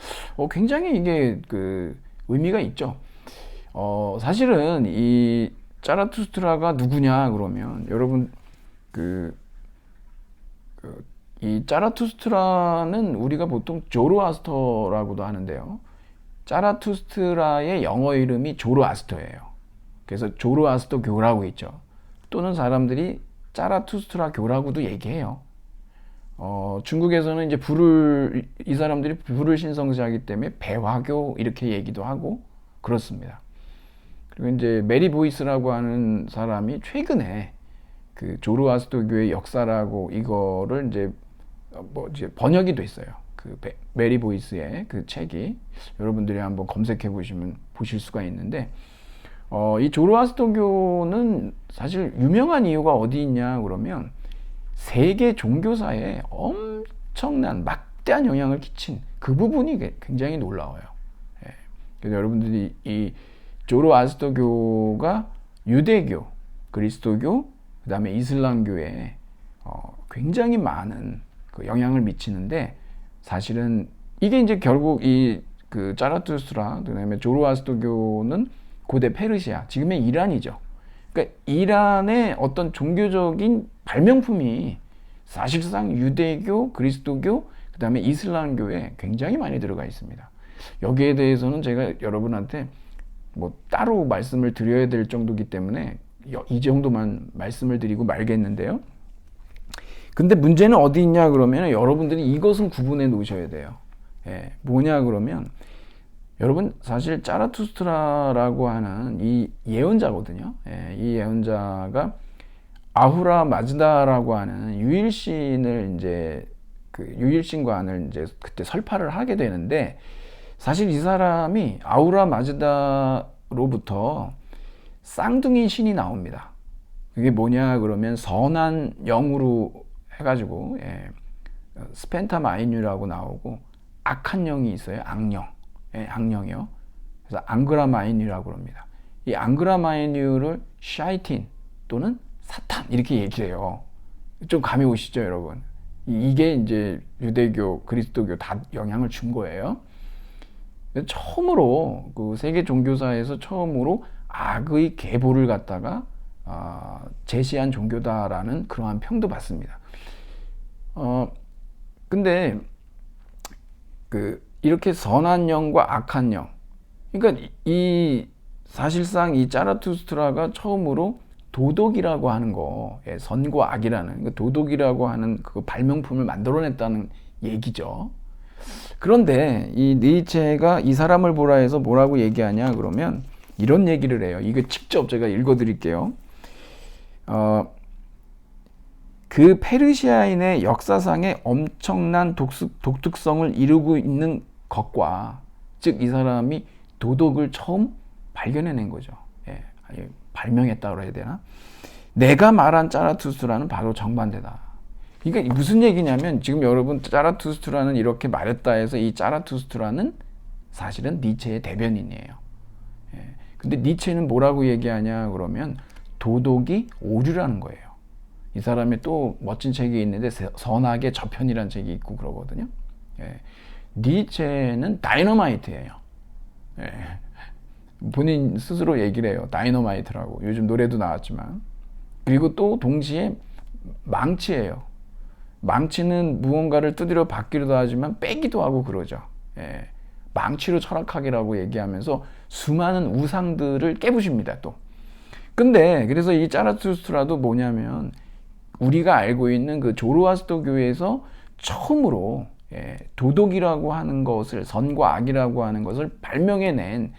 굉장히 이게 그 의미가 있죠. 사실은 이 자라투스트라가 누구냐 그러면 여러분 이 자라투스트라는 우리가 보통 조로아스터라고도 하는데요. 자라투스트라의 영어 이름이 조로아스터예요. 그래서 조로아스터 교라고 있죠. 또는 사람들이 자라투스트라 교라고도 얘기해요. 중국에서는 이제 이 사람들이 불을 신성시하기 때문에 배화교 이렇게 얘기도 하고 그렇습니다. 그리고 이제 메리 보이스라고 하는 사람이 최근에 그 조로아스터교의 역사라고 이거를 이제 이제 번역이 됐어요. 그 메리 보이스의 그 책이 여러분들이 한번 검색해 보시면 보실 수가 있는데, 이 조로아스터교는 사실 유명한 이유가 어디 있냐 그러면 세계 종교사에 엄청난 막대한 영향을 끼친 그 부분이 굉장히 놀라워요. 예. 그래서 여러분들이 이 조로아스터교가 유대교, 그리스도교, 그 다음에 이슬람교에 굉장히 많은 그 영향을 미치는데, 사실은 이게 이제 결국 이 그 자라투스트라, 그다음에 조로아스터교는 고대 페르시아, 지금의 이란이죠. 그러니까 이란의 어떤 종교적인 발명품이 사실상 유대교, 그리스도교, 그 다음에 이슬람교에 굉장히 많이 들어가 있습니다. 여기에 대해서는 제가 여러분한테 뭐 따로 말씀을 드려야 될 정도이기 때문에 이 정도만 말씀을 드리고 말겠는데요. 근데 문제는 어디 있냐 그러면 여러분들이 이것은 구분해 놓으셔야 돼요. 예, 뭐냐 그러면 여러분 사실 자라투스트라라고 하는 이 예언자거든요. 예, 이 예언자가 아후라 마즈다라고 하는 유일신을 이제 그 유일신관을 이제 그때 설파를 하게 되는데, 사실 이 사람이 아후라 마즈다로부터 쌍둥이 신이 나옵니다. 그게 뭐냐 그러면 선한 영으로 해가지고 스펜타 마이뉴라고 나오고, 악한 영이 있어요. 악령, 악령이요. 그래서 앙그라 마이뉴라고 합니다. 이 앙그라 마이뉴를 샤이틴 또는 사탄 이렇게 얘기해요. 좀 감이 오시죠, 여러분? 이게 이제 유대교, 그리스도교 다 영향을 준 거예요. 처음으로 그 세계 종교사에서 처음으로 악의 계보를 갖다가 제시한 종교다라는 그러한 평도 받습니다. 근데 이렇게 선한 영과 악한 영, 그러니까 사실상 이 자라투스트라가 처음으로 도덕이라고 하는 거, 선과 악이라는 도덕이라고 하는 그 발명품을 만들어냈다는 얘기죠. 그런데 이 니체가 이 사람을 보라 해서 뭐라고 얘기하냐 그러면 이런 얘기를 해요. 이거 직접 제가 읽어드릴게요. 그 페르시아인의 역사상의 엄청난 독특성을 이루고 있는 것과, 즉 이 사람이 도덕을 처음 발견해낸 거죠. 발명했다고 해야 되나? 내가 말한 자라투스트라는 바로 정반대다. 그러니까 무슨 얘기냐면, 지금 여러분 자라투스트라는 이렇게 말했다 해서 이 자라투스트라는 사실은 니체의 대변인이에요. 근데 니체는 뭐라고 얘기하냐 그러면 도덕이 오류라는 거예요. 이 사람이 또 멋진 책이 있는데 선악의 저편이라는 책이 있고 그러거든요. 니체는 다이너마이트예요. 본인 스스로 얘기를 해요. 다이너마이트라고. 요즘 노래도 나왔지만. 그리고 또 동시에 망치예요. 망치는 무언가를 두드려 받기도 하지만 빼기도 하고 그러죠. 예. 망치로 철학학이라고 얘기하면서 수많은 우상들을 깨부십니다, 또. 근데 그래서 이 자라투스트라도 뭐냐면 우리가 알고 있는 그 조로아스터교에서 처음으로 도덕이라고 하는 것을, 선과 악이라고 하는 것을 발명해낸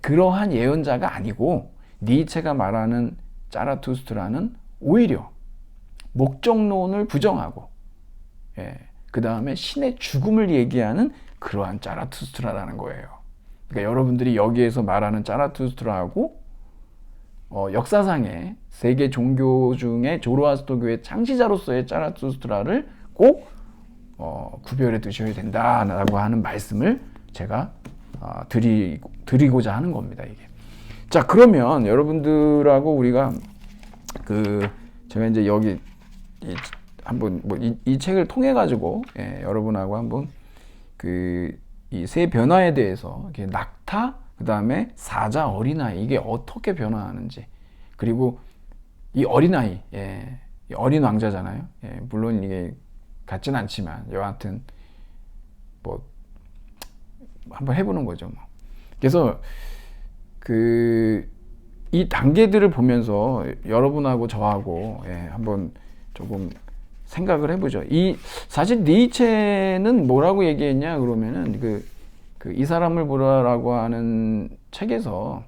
그러한 예언자가 아니고, 니체가 말하는 자라투스트라는 오히려 목적론을 부정하고 그 다음에 신의 죽음을 얘기하는 그러한 자라투스트라라는 거예요. 그러니까 여러분들이 여기에서 말하는 자라투스트라하고 역사상의 세계 종교 중에 조로아스터교의 창시자로서의 자라투스트라를 꼭 구별해 두셔야 된다라고 하는 말씀을 제가 드리고자 하는 겁니다, 이게. 자, 그러면 여러분들하고 우리가 제가 이제 여기 한번 이 책을 통해 가지고 여러분하고 한번 이 세 변화에 대해서 낙타, 그 다음에 사자, 어린아이, 이게 어떻게 변화하는지, 그리고 이 어린아이, 이 어린 왕자잖아요. 물론 이게 같진 않지만 여하튼 뭐 한번 해보는 거죠, 뭐. 그래서 이 단계들을 보면서 여러분하고 저하고 한번 조금 생각을 해보죠. 사실 니체는 뭐라고 얘기했냐 그러면은 이 사람을 보라라고 하는 책에서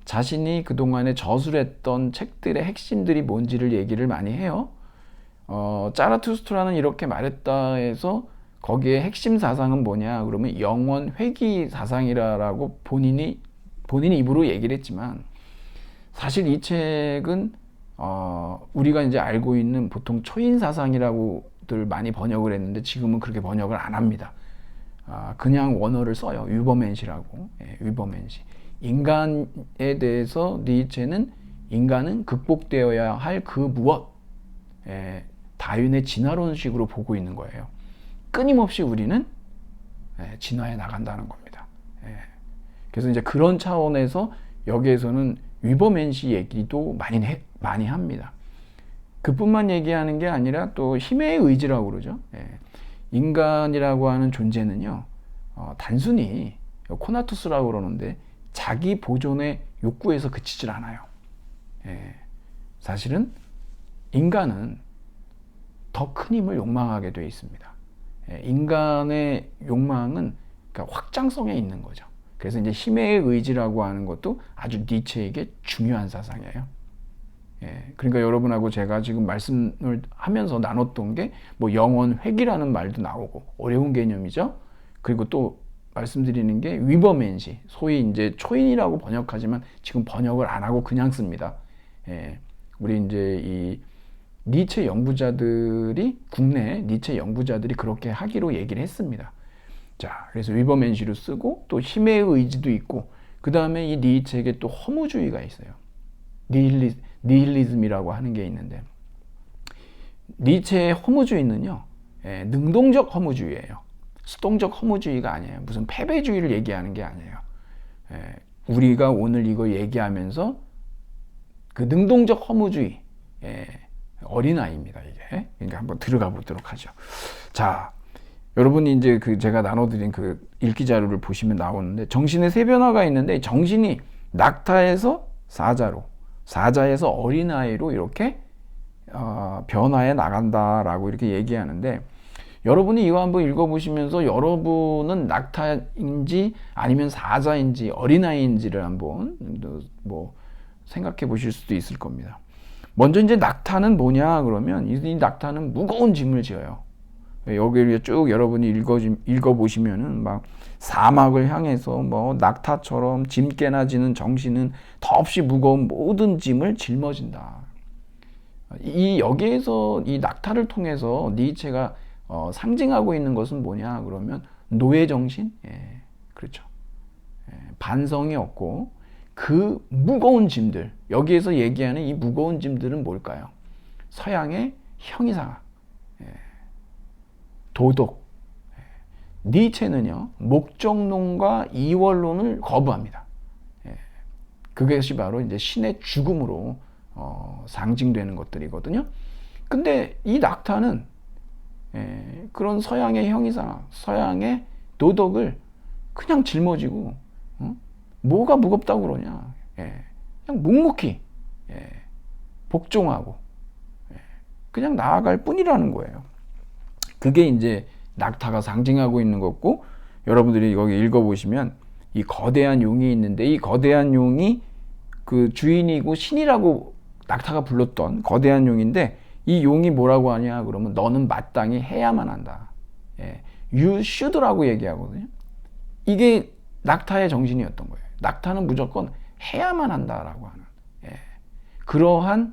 자신이 그동안에 저술했던 책들의 핵심들이 뭔지를 얘기를 많이 해요. 자라투스트라는 이렇게 말했다 해서 거기에 핵심 사상은 뭐냐 그러면 영원 회귀 사상이라고 본인이 입으로 얘기를 했지만, 사실 이 책은 우리가 이제 알고 있는 보통 초인 사상이라고들 많이 번역을 했는데 지금은 그렇게 번역을 안 합니다. 그냥 원어를 써요. 위버맨시라고. 위버맨시. 인간에 대해서 니체는 인간은 극복되어야 할 그 무엇, 다윈의 진화론식으로 보고 있는 거예요. 끊임없이 우리는 진화해 나간다는 겁니다. 그래서 이제 그런 차원에서 여기에서는 위버맨시 얘기도 많이 합니다. 그뿐만 얘기하는 게 아니라 또 힘의 의지라고 그러죠. 인간이라고 하는 존재는요, 단순히 코나투스라고 그러는데 자기 보존의 욕구에서 그치질 않아요. 사실은 인간은 더 큰 힘을 욕망하게 되어 있습니다. 인간의 욕망은 그러니까 확장성에 있는 거죠. 그래서 이제 힘의 의지라고 하는 것도 아주 니체에게 중요한 사상이에요. 그러니까 여러분하고 제가 지금 말씀을 하면서 나눴던 게 뭐 영원 회귀라는 말도 나오고 어려운 개념이죠. 그리고 또 말씀드리는 게 위버맨시, 소위 이제 초인이라고 번역하지만 지금 번역을 안 하고 그냥 씁니다. 우리 이제 이 니체 연구자들이, 국내 니체 연구자들이 그렇게 하기로 얘기를 했습니다. 자, 그래서 위버맨시로 쓰고 또 힘의 의지도 있고, 그 다음에 이 니체에게 또 허무주의가 있어요. 니힐리즘이라고 하는 게 있는데, 니체의 허무주의는요, 능동적 허무주의예요. 수동적 허무주의가 아니에요. 무슨 패배주의를 얘기하는 게 아니에요. 우리가 오늘 이거 얘기하면서 그 능동적 허무주의, 어린아이입니다, 이게. 그러니까 한번 들어가 보도록 하죠. 자, 여러분이 이제 제가 나눠드린 읽기 자료를 보시면 나오는데, 정신의 세 변화가 있는데, 정신이 낙타에서 사자로, 사자에서 어린아이로 이렇게 변화해 나간다라고 이렇게 얘기하는데, 여러분이 이거 한번 읽어보시면서 여러분은 낙타인지 아니면 사자인지 어린아이인지를 한번 뭐 생각해 보실 수도 있을 겁니다. 먼저 이제 낙타는 뭐냐 그러면, 이 낙타는 무거운 짐을 지어요. 여기를 쭉 여러분이 읽어보시면은 막 사막을 향해서 뭐 낙타처럼 짐깨나 지는 정신은 더없이 무거운 모든 짐을 짊어진다. 여기에서 이 낙타를 통해서 니체가 상징하고 있는 것은 뭐냐 그러면 노예 정신, 그렇죠. 반성이 없고 그 무거운 짐들, 여기에서 얘기하는 이 무거운 짐들은 뭘까요? 서양의 형이상학, 도덕. 니체는요, 목적론과 이원론을 거부합니다. 그것이 바로 이제 신의 죽음으로 상징되는 것들이거든요. 근데 이 낙타는 그런 서양의 형이상, 서양의 도덕을 그냥 짊어지고 뭐가 무겁다고 그러냐. 그냥 묵묵히 복종하고 그냥 나아갈 뿐이라는 거예요. 그게 이제 낙타가 상징하고 있는 거고, 여러분들이 여기 읽어보시면 이 거대한 용이 있는데, 이 거대한 용이 그 주인이고 신이라고 낙타가 불렀던 거대한 용인데, 이 용이 뭐라고 하냐 그러면 너는 마땅히 해야만 한다. You should라고 얘기하거든요. 이게 낙타의 정신이었던 거예요. 낙타는 무조건 해야만 한다라고 하는 그러한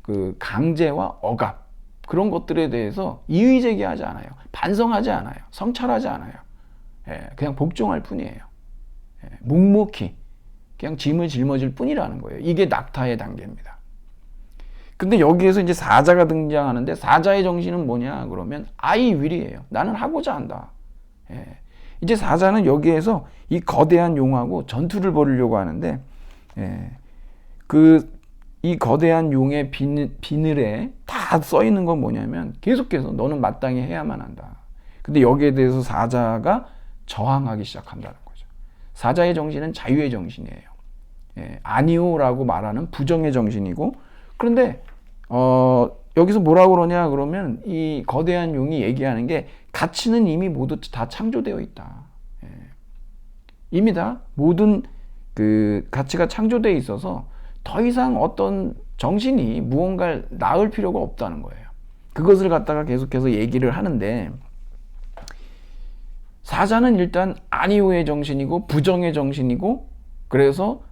그 강제와 억압, 그런 것들에 대해서 이의 제기하지 않아요. 반성하지 않아요. 성찰하지 않아요. 그냥 복종할 뿐이에요. 묵묵히 그냥 짐을 짊어질 뿐이라는 거예요. 이게 낙타의 단계입니다. 근데 여기에서 이제 사자가 등장하는데, 사자의 정신은 뭐냐 그러면 I will이에요. 나는 하고자 한다. 이제 사자는 여기에서 이 거대한 용하고 전투를 벌이려고 하는데, 이 거대한 용의 비늘에 다 써 있는 건 뭐냐면 계속해서 너는 마땅히 해야만 한다. 근데 여기에 대해서 사자가 저항하기 시작한다는 거죠. 사자의 정신은 자유의 정신이에요. 아니오라고 말하는 부정의 정신이고, 그런데 여기서 뭐라고 그러냐 그러면 이 거대한 용이 얘기하는 게 가치는 이미 모두 다 창조되어 있다. 이미 다 모든 그 가치가 창조되어 있어서 더 이상 어떤 정신이 무언가를 낳을 필요가 없다는 거예요. 그것을 갖다가 계속해서 얘기를 하는데, 사자는 일단 아니오의 정신이고 부정의 정신이고, 그래서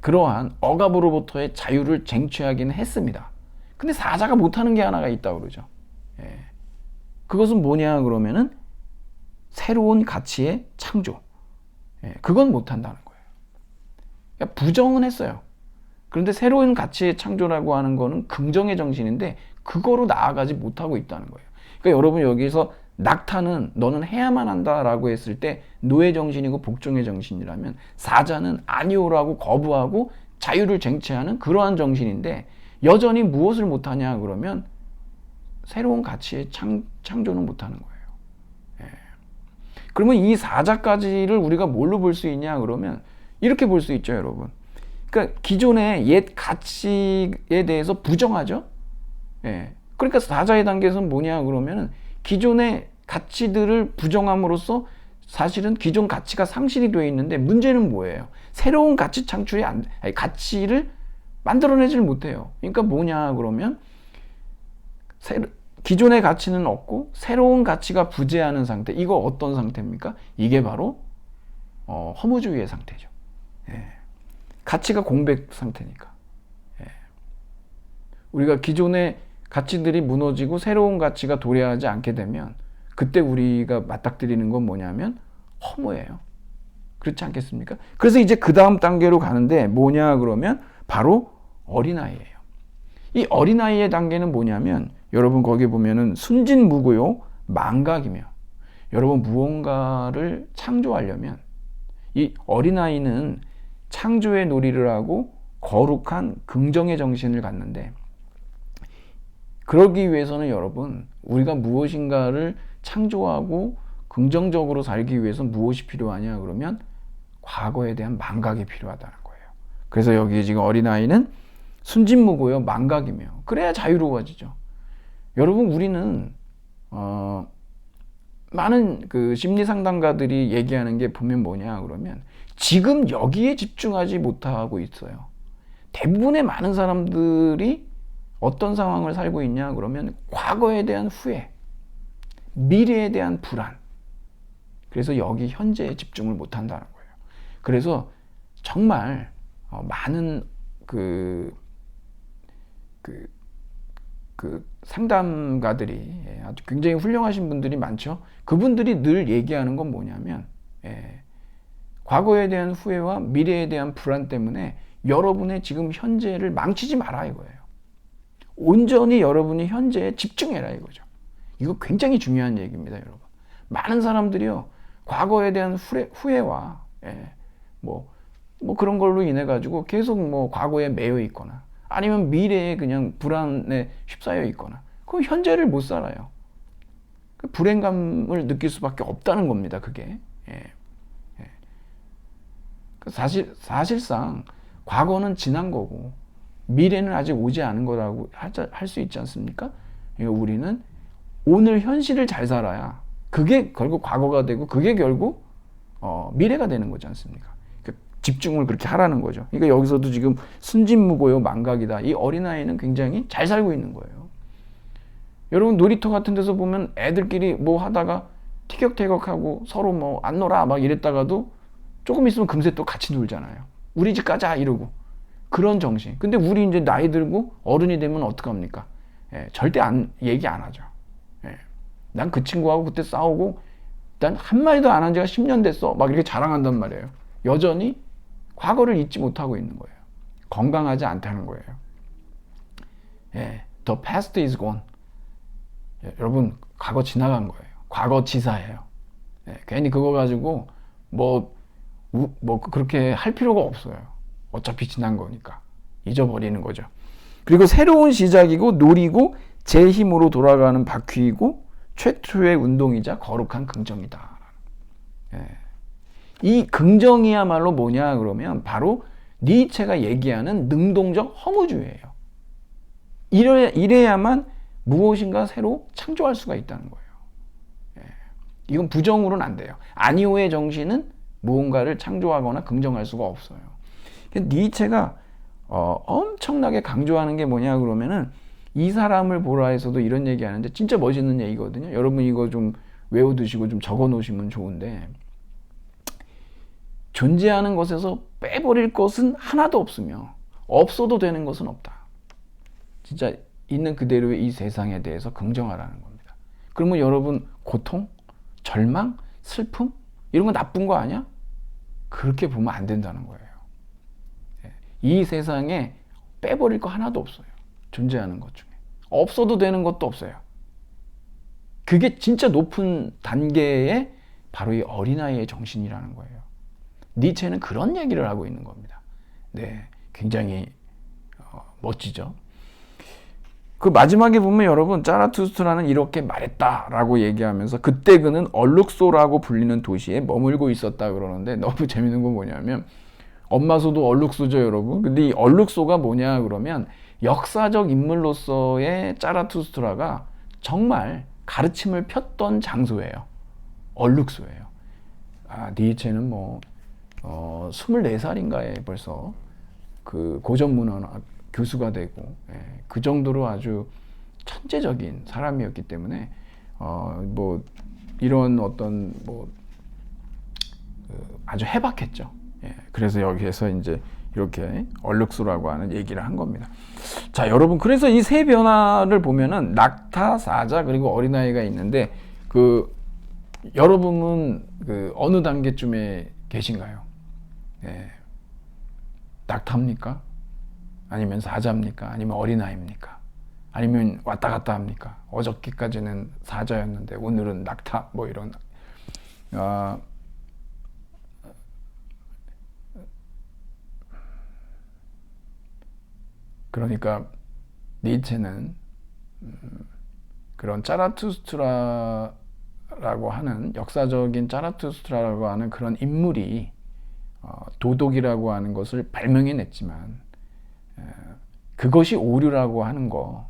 그러한 억압으로부터의 자유를 쟁취하긴 했습니다. 근데 사자가 못하는 게 하나가 있다고 그러죠. 그것은 뭐냐 그러면은 새로운 가치의 창조. 그건 못한다는 거예요. 그러니까 부정은 했어요. 그런데 새로운 가치의 창조라고 하는 거는 긍정의 정신인데 그거로 나아가지 못하고 있다는 거예요. 그러니까 여러분 여기서 낙타는 너는 해야만 한다라고 했을 때 노예 정신이고 복종의 정신이라면, 사자는 아니오라고 거부하고 자유를 쟁취하는 그러한 정신인데, 여전히 무엇을 못하냐 그러면 새로운 가치의 창조는 못하는 거예요. 그러면 이 사자까지를 우리가 뭘로 볼 수 있냐 그러면 이렇게 볼 수 있죠, 여러분. 그러니까 기존의 옛 가치에 대해서 부정하죠. 그러니까 사자의 단계에서는 뭐냐 그러면은 기존의 가치들을 부정함으로써 사실은 기존 가치가 상실이 되어 있는데, 문제는 뭐예요? 새로운 가치 창출이 가치를 만들어내질 못해요. 그러니까 뭐냐 그러면 기존의 가치는 없고 새로운 가치가 부재하는 상태. 이거 어떤 상태입니까? 이게 바로 허무주의의 상태죠. 가치가 공백 상태니까. 우리가 기존의 가치들이 무너지고 새로운 가치가 도래하지 않게 되면 그때 우리가 맞닥뜨리는 건 뭐냐면 허무예요. 그렇지 않겠습니까? 그래서 이제 그 다음 단계로 가는데 뭐냐 그러면 바로 어린아이예요. 이 어린아이의 단계는 뭐냐면, 여러분 거기 보면은 순진무구요 망각이며, 여러분 무언가를 창조하려면 이 어린아이는 창조의 놀이를 하고 거룩한 긍정의 정신을 갖는데, 그러기 위해서는 여러분 우리가 무엇인가를 창조하고 긍정적으로 살기 위해서 무엇이 필요하냐 그러면 과거에 대한 망각이 필요하다는 거예요. 그래서 여기 지금 어린아이는 순진무구요 망각이며, 그래야 자유로워지죠. 여러분 우리는 많은 그 심리 상담가들이 얘기하는 게 보면 뭐냐 그러면 지금 여기에 집중하지 못하고 있어요. 대부분의 많은 사람들이 어떤 상황을 살고 있냐 그러면 과거에 대한 후회, 미래에 대한 불안, 그래서 여기 현재에 집중을 못한다는 거예요. 그래서 정말 많은 그 상담가들이 아주 굉장히 훌륭하신 분들이 많죠. 그분들이 늘 얘기하는 건 뭐냐면 과거에 대한 후회와 미래에 대한 불안 때문에 여러분의 지금 현재를 망치지 마라 이거예요. 온전히 여러분이 현재에 집중해라 이거죠. 이거 굉장히 중요한 얘기입니다, 여러분. 많은 사람들이요 과거에 대한 후회와 뭐 그런 걸로 인해 가지고 계속 뭐 과거에 매여 있거나 아니면 미래에 그냥 불안에 휩싸여 있거나, 그럼 현재를 못 살아요. 불행감을 느낄 수밖에 없다는 겁니다. 그게. 사실상 과거는 지난 거고 미래는 아직 오지 않은 거라고 할 수 있지 않습니까? 우리는 오늘 현실을 잘 살아야 그게 결국 과거가 되고 그게 결국 미래가 되는 거지 않습니까? 집중을 그렇게 하라는 거죠. 그러니까 여기서도 지금 순진무고요, 망각이다. 이 어린아이는 굉장히 잘 살고 있는 거예요. 여러분 놀이터 같은 데서 보면 애들끼리 뭐 하다가 티격태격하고 서로 뭐 안 놀아 막 이랬다가도 조금 있으면 금세 또 같이 놀잖아요. 우리 집 가자 이러고. 그런 정신. 근데 우리 이제 나이 들고 어른이 되면 어떡합니까? 절대 얘기 안 하죠. 난 그 친구하고 그때 싸우고 난 한마디도 안 한 지가 10년 됐어. 막 이렇게 자랑한단 말이에요. 여전히 과거를 잊지 못하고 있는 거예요. 건강하지 않다는 거예요. The past is gone. 여러분 과거 지나간 거예요. 과거 지사예요. 괜히 그거 가지고 뭐 그렇게 할 필요가 없어요. 어차피 지난 거니까 잊어버리는 거죠. 그리고 새로운 시작이고 놀이고 제 힘으로 돌아가는 바퀴이고 최초의 운동이자 거룩한 긍정이다. 이 긍정이야말로 뭐냐 그러면 바로 니체가 얘기하는 능동적 허무주의예요. 이래야만 무엇인가 새로 창조할 수가 있다는 거예요. 이건 부정으로는 안 돼요. 아니오의 정신은 무언가를 창조하거나 긍정할 수가 없어요. 니체가 엄청나게 강조하는 게 뭐냐 그러면은 이 사람을 보라 해서도 이런 얘기하는데 진짜 멋있는 얘기거든요. 여러분 이거 좀 외워두시고 좀 적어놓으시면 좋은데 존재하는 것에서 빼버릴 것은 하나도 없으며 없어도 되는 것은 없다. 진짜 있는 그대로의 이 세상에 대해서 긍정하라는 겁니다. 그러면 여러분 고통, 절망, 슬픔 이런 거 나쁜 거 아니야? 그렇게 보면 안 된다는 거예요. 이 세상에 빼버릴 거 하나도 없어요. 존재하는 것 중에. 없어도 되는 것도 없어요. 그게 진짜 높은 단계의 바로 이 어린아이의 정신이라는 거예요. 니체는 그런 얘기를 하고 있는 겁니다. 네, 굉장히 멋지죠. 그 마지막에 보면 여러분 자라투스트라는 이렇게 말했다라고 얘기하면서 그때 그는 얼룩소라고 불리는 도시에 머물고 있었다 그러는데 너무 재밌는 건 뭐냐면 엄마소도 얼룩소죠 여러분. 근데 이 얼룩소가 뭐냐 그러면 역사적 인물로서의 자라투스트라가 정말 가르침을 폈던 장소예요. 얼룩소예요. 니체는 뭐 24살인가에 벌써 그 고전문화 교수가 되고 그 정도로 아주 천재적인 사람이었기 때문에 뭐 이런 어떤 뭐 아주 해박했죠. 그래서 여기에서 이제 이렇게 얼룩소라고 하는 얘기를 한 겁니다. 자, 여러분 그래서 이 세 변화를 보면은 낙타, 사자 그리고 어린아이가 있는데 그 여러분은 그 어느 단계쯤에 계신가요? 낙타입니까? 아니면 사자입니까? 아니면 어린아이입니까? 아니면 왔다 갔다 합니까? 어저께까지는 사자였는데 오늘은 낙타 뭐 이런 그러니까 니체는 그런 자라투스트라라고 하는 역사적인 자라투스트라라고 하는 그런 인물이 도덕이라고 하는 것을 발명해냈지만 그것이 오류라고 하는 거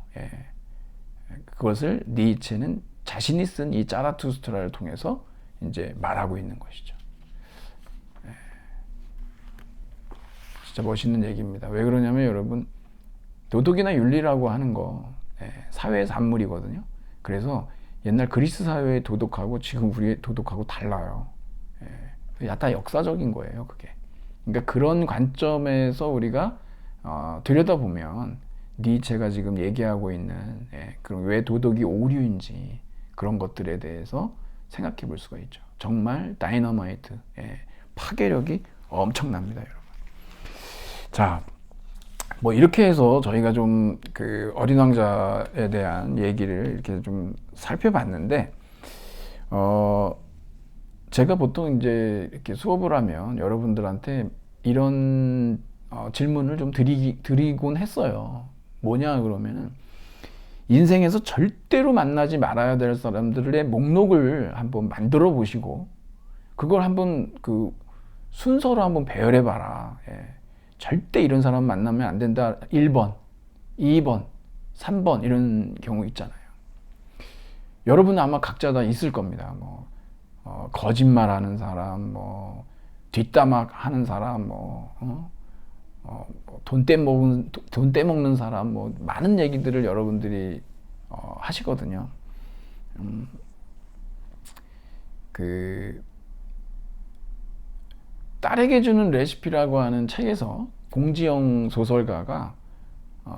그것을 니체는 자신이 쓴 이 자라투스트라를 통해서 이제 말하고 있는 것이죠. 진짜 멋있는 얘기입니다. 왜 그러냐면 여러분 도덕이나 윤리라고 하는 거 사회의 산물이거든요. 그래서 옛날 그리스 사회의 도덕하고 지금 우리의 도덕하고 달라요. 다 역사적인 거예요, 그게. 그러니까 그런 관점에서 우리가 들여다보면 니체가 지금 얘기하고 있는 그런 왜 도덕이 오류인지 그런 것들에 대해서 생각해 볼 수가 있죠. 정말 다이너마이트, 파괴력이 엄청납니다, 여러분. 자, 뭐 이렇게 해서 저희가 좀 그 어린 왕자에 대한 얘기를 이렇게 좀 살펴봤는데 제가 보통 이제 이렇게 수업을 하면 여러분들한테 이런 질문을 좀 드리곤 했어요. 뭐냐 그러면은 인생에서 절대로 만나지 말아야 될 사람들의 목록을 한번 만들어 보시고 그걸 한번 그 순서로 한번 배열해 봐라. 예. 절대 이런 사람 만나면 안 된다. 1번, 2번, 3번 이런 경우 있잖아요. 여러분 아마 각자 다 있을 겁니다. 뭐 거짓말하는 사람, 뭐 뒷담화 하는 사람, 돈 떼먹는 사람, 뭐 많은 얘기들을 여러분들이 하시거든요. 그 딸에게 주는 레시피라고 하는 책에서 공지영 소설가가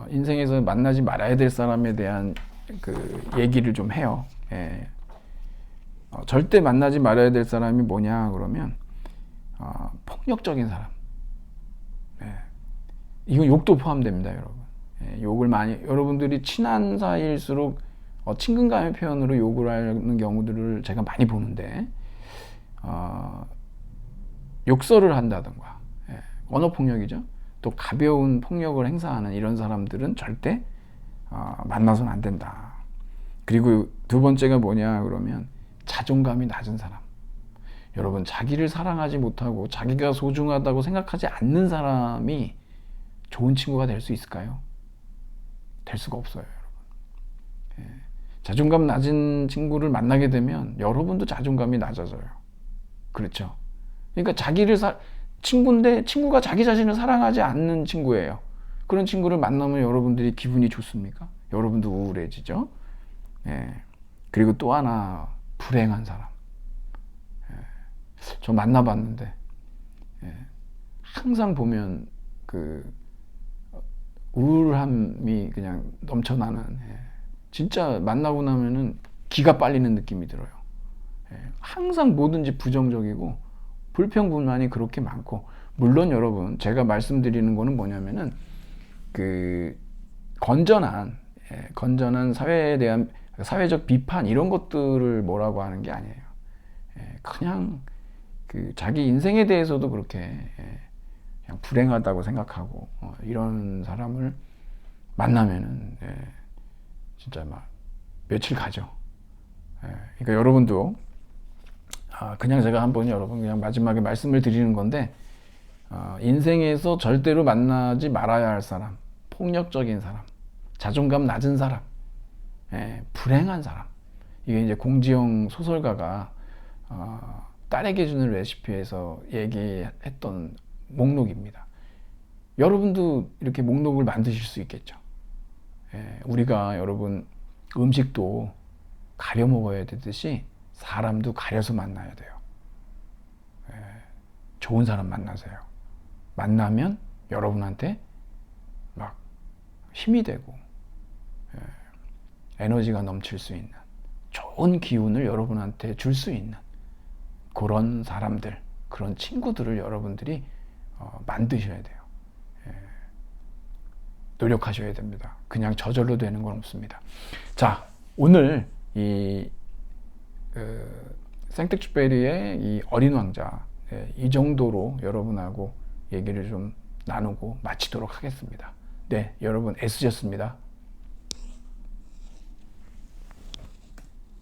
인생에서 만나지 말아야 될 사람에 대한 그 얘기를 좀 해요. 예. 절대 만나지 말아야 될 사람이 뭐냐 그러면 폭력적인 사람. 예. 이건 욕도 포함됩니다, 여러분. 예. 욕을 많이 여러분들이 친한 사이일수록 친근감의 표현으로 욕을 하는 경우들을 제가 많이 보는데 욕설을 한다든가 언어폭력이죠. 또 가벼운 폭력을 행사하는 이런 사람들은 절대 만나서는 안 된다. 그리고 두 번째가 뭐냐 그러면 자존감이 낮은 사람. 여러분 자기를 사랑하지 못하고 자기가 소중하다고 생각하지 않는 사람이 좋은 친구가 될 수 있을까요? 될 수가 없어요, 여러분. 자존감 낮은 친구를 만나게 되면 여러분도 자존감이 낮아져요. 그렇죠? 그러니까 친구인데 친구가 자기 자신을 사랑하지 않는 친구예요. 그런 친구를 만나면 여러분들이 기분이 좋습니까? 여러분도 우울해지죠. 예. 그리고 또 하나 불행한 사람. 예. 저 만나봤는데 항상 보면 그 우울함이 그냥 넘쳐나는 진짜 만나고 나면은 기가 빨리는 느낌이 들어요. 항상 뭐든지 부정적이고 불평불만이 그렇게 많고 물론 여러분 제가 말씀드리는 거는 뭐냐면은 그 건전한 사회에 대한 사회적 비판 이런 것들을 뭐라고 하는 게 아니에요. 그냥 그 자기 인생에 대해서도 그렇게 그냥 불행하다고 생각하고 이런 사람을 만나면은 진짜 막 며칠 가죠. 그러니까 여러분도 그냥 제가 한번 여러분 그냥 마지막에 말씀을 드리는 건데 인생에서 절대로 만나지 말아야 할 사람, 폭력적인 사람, 자존감 낮은 사람, 불행한 사람. 이게 이제 공지영 소설가가 딸에게 주는 레시피에서 얘기했던 목록입니다. 여러분도 이렇게 목록을 만드실 수 있겠죠. 우리가 여러분 음식도 가려 먹어야 되듯이 사람도 가려서 만나야 돼요. 좋은 사람 만나세요. 만나면 여러분한테 막 힘이 되고 에너지가 넘칠 수 있는 좋은 기운을 여러분한테 줄 수 있는 그런 사람들, 그런 친구들을 여러분들이 만드셔야 돼요. 노력하셔야 됩니다. 그냥 저절로 되는 건 없습니다. 자, 오늘 이 생텍쥐페리의 이 어린 왕자 이 정도로 여러분하고 얘기를 좀 나누고 마치도록 하겠습니다. 네, 여러분 애쓰셨습니다.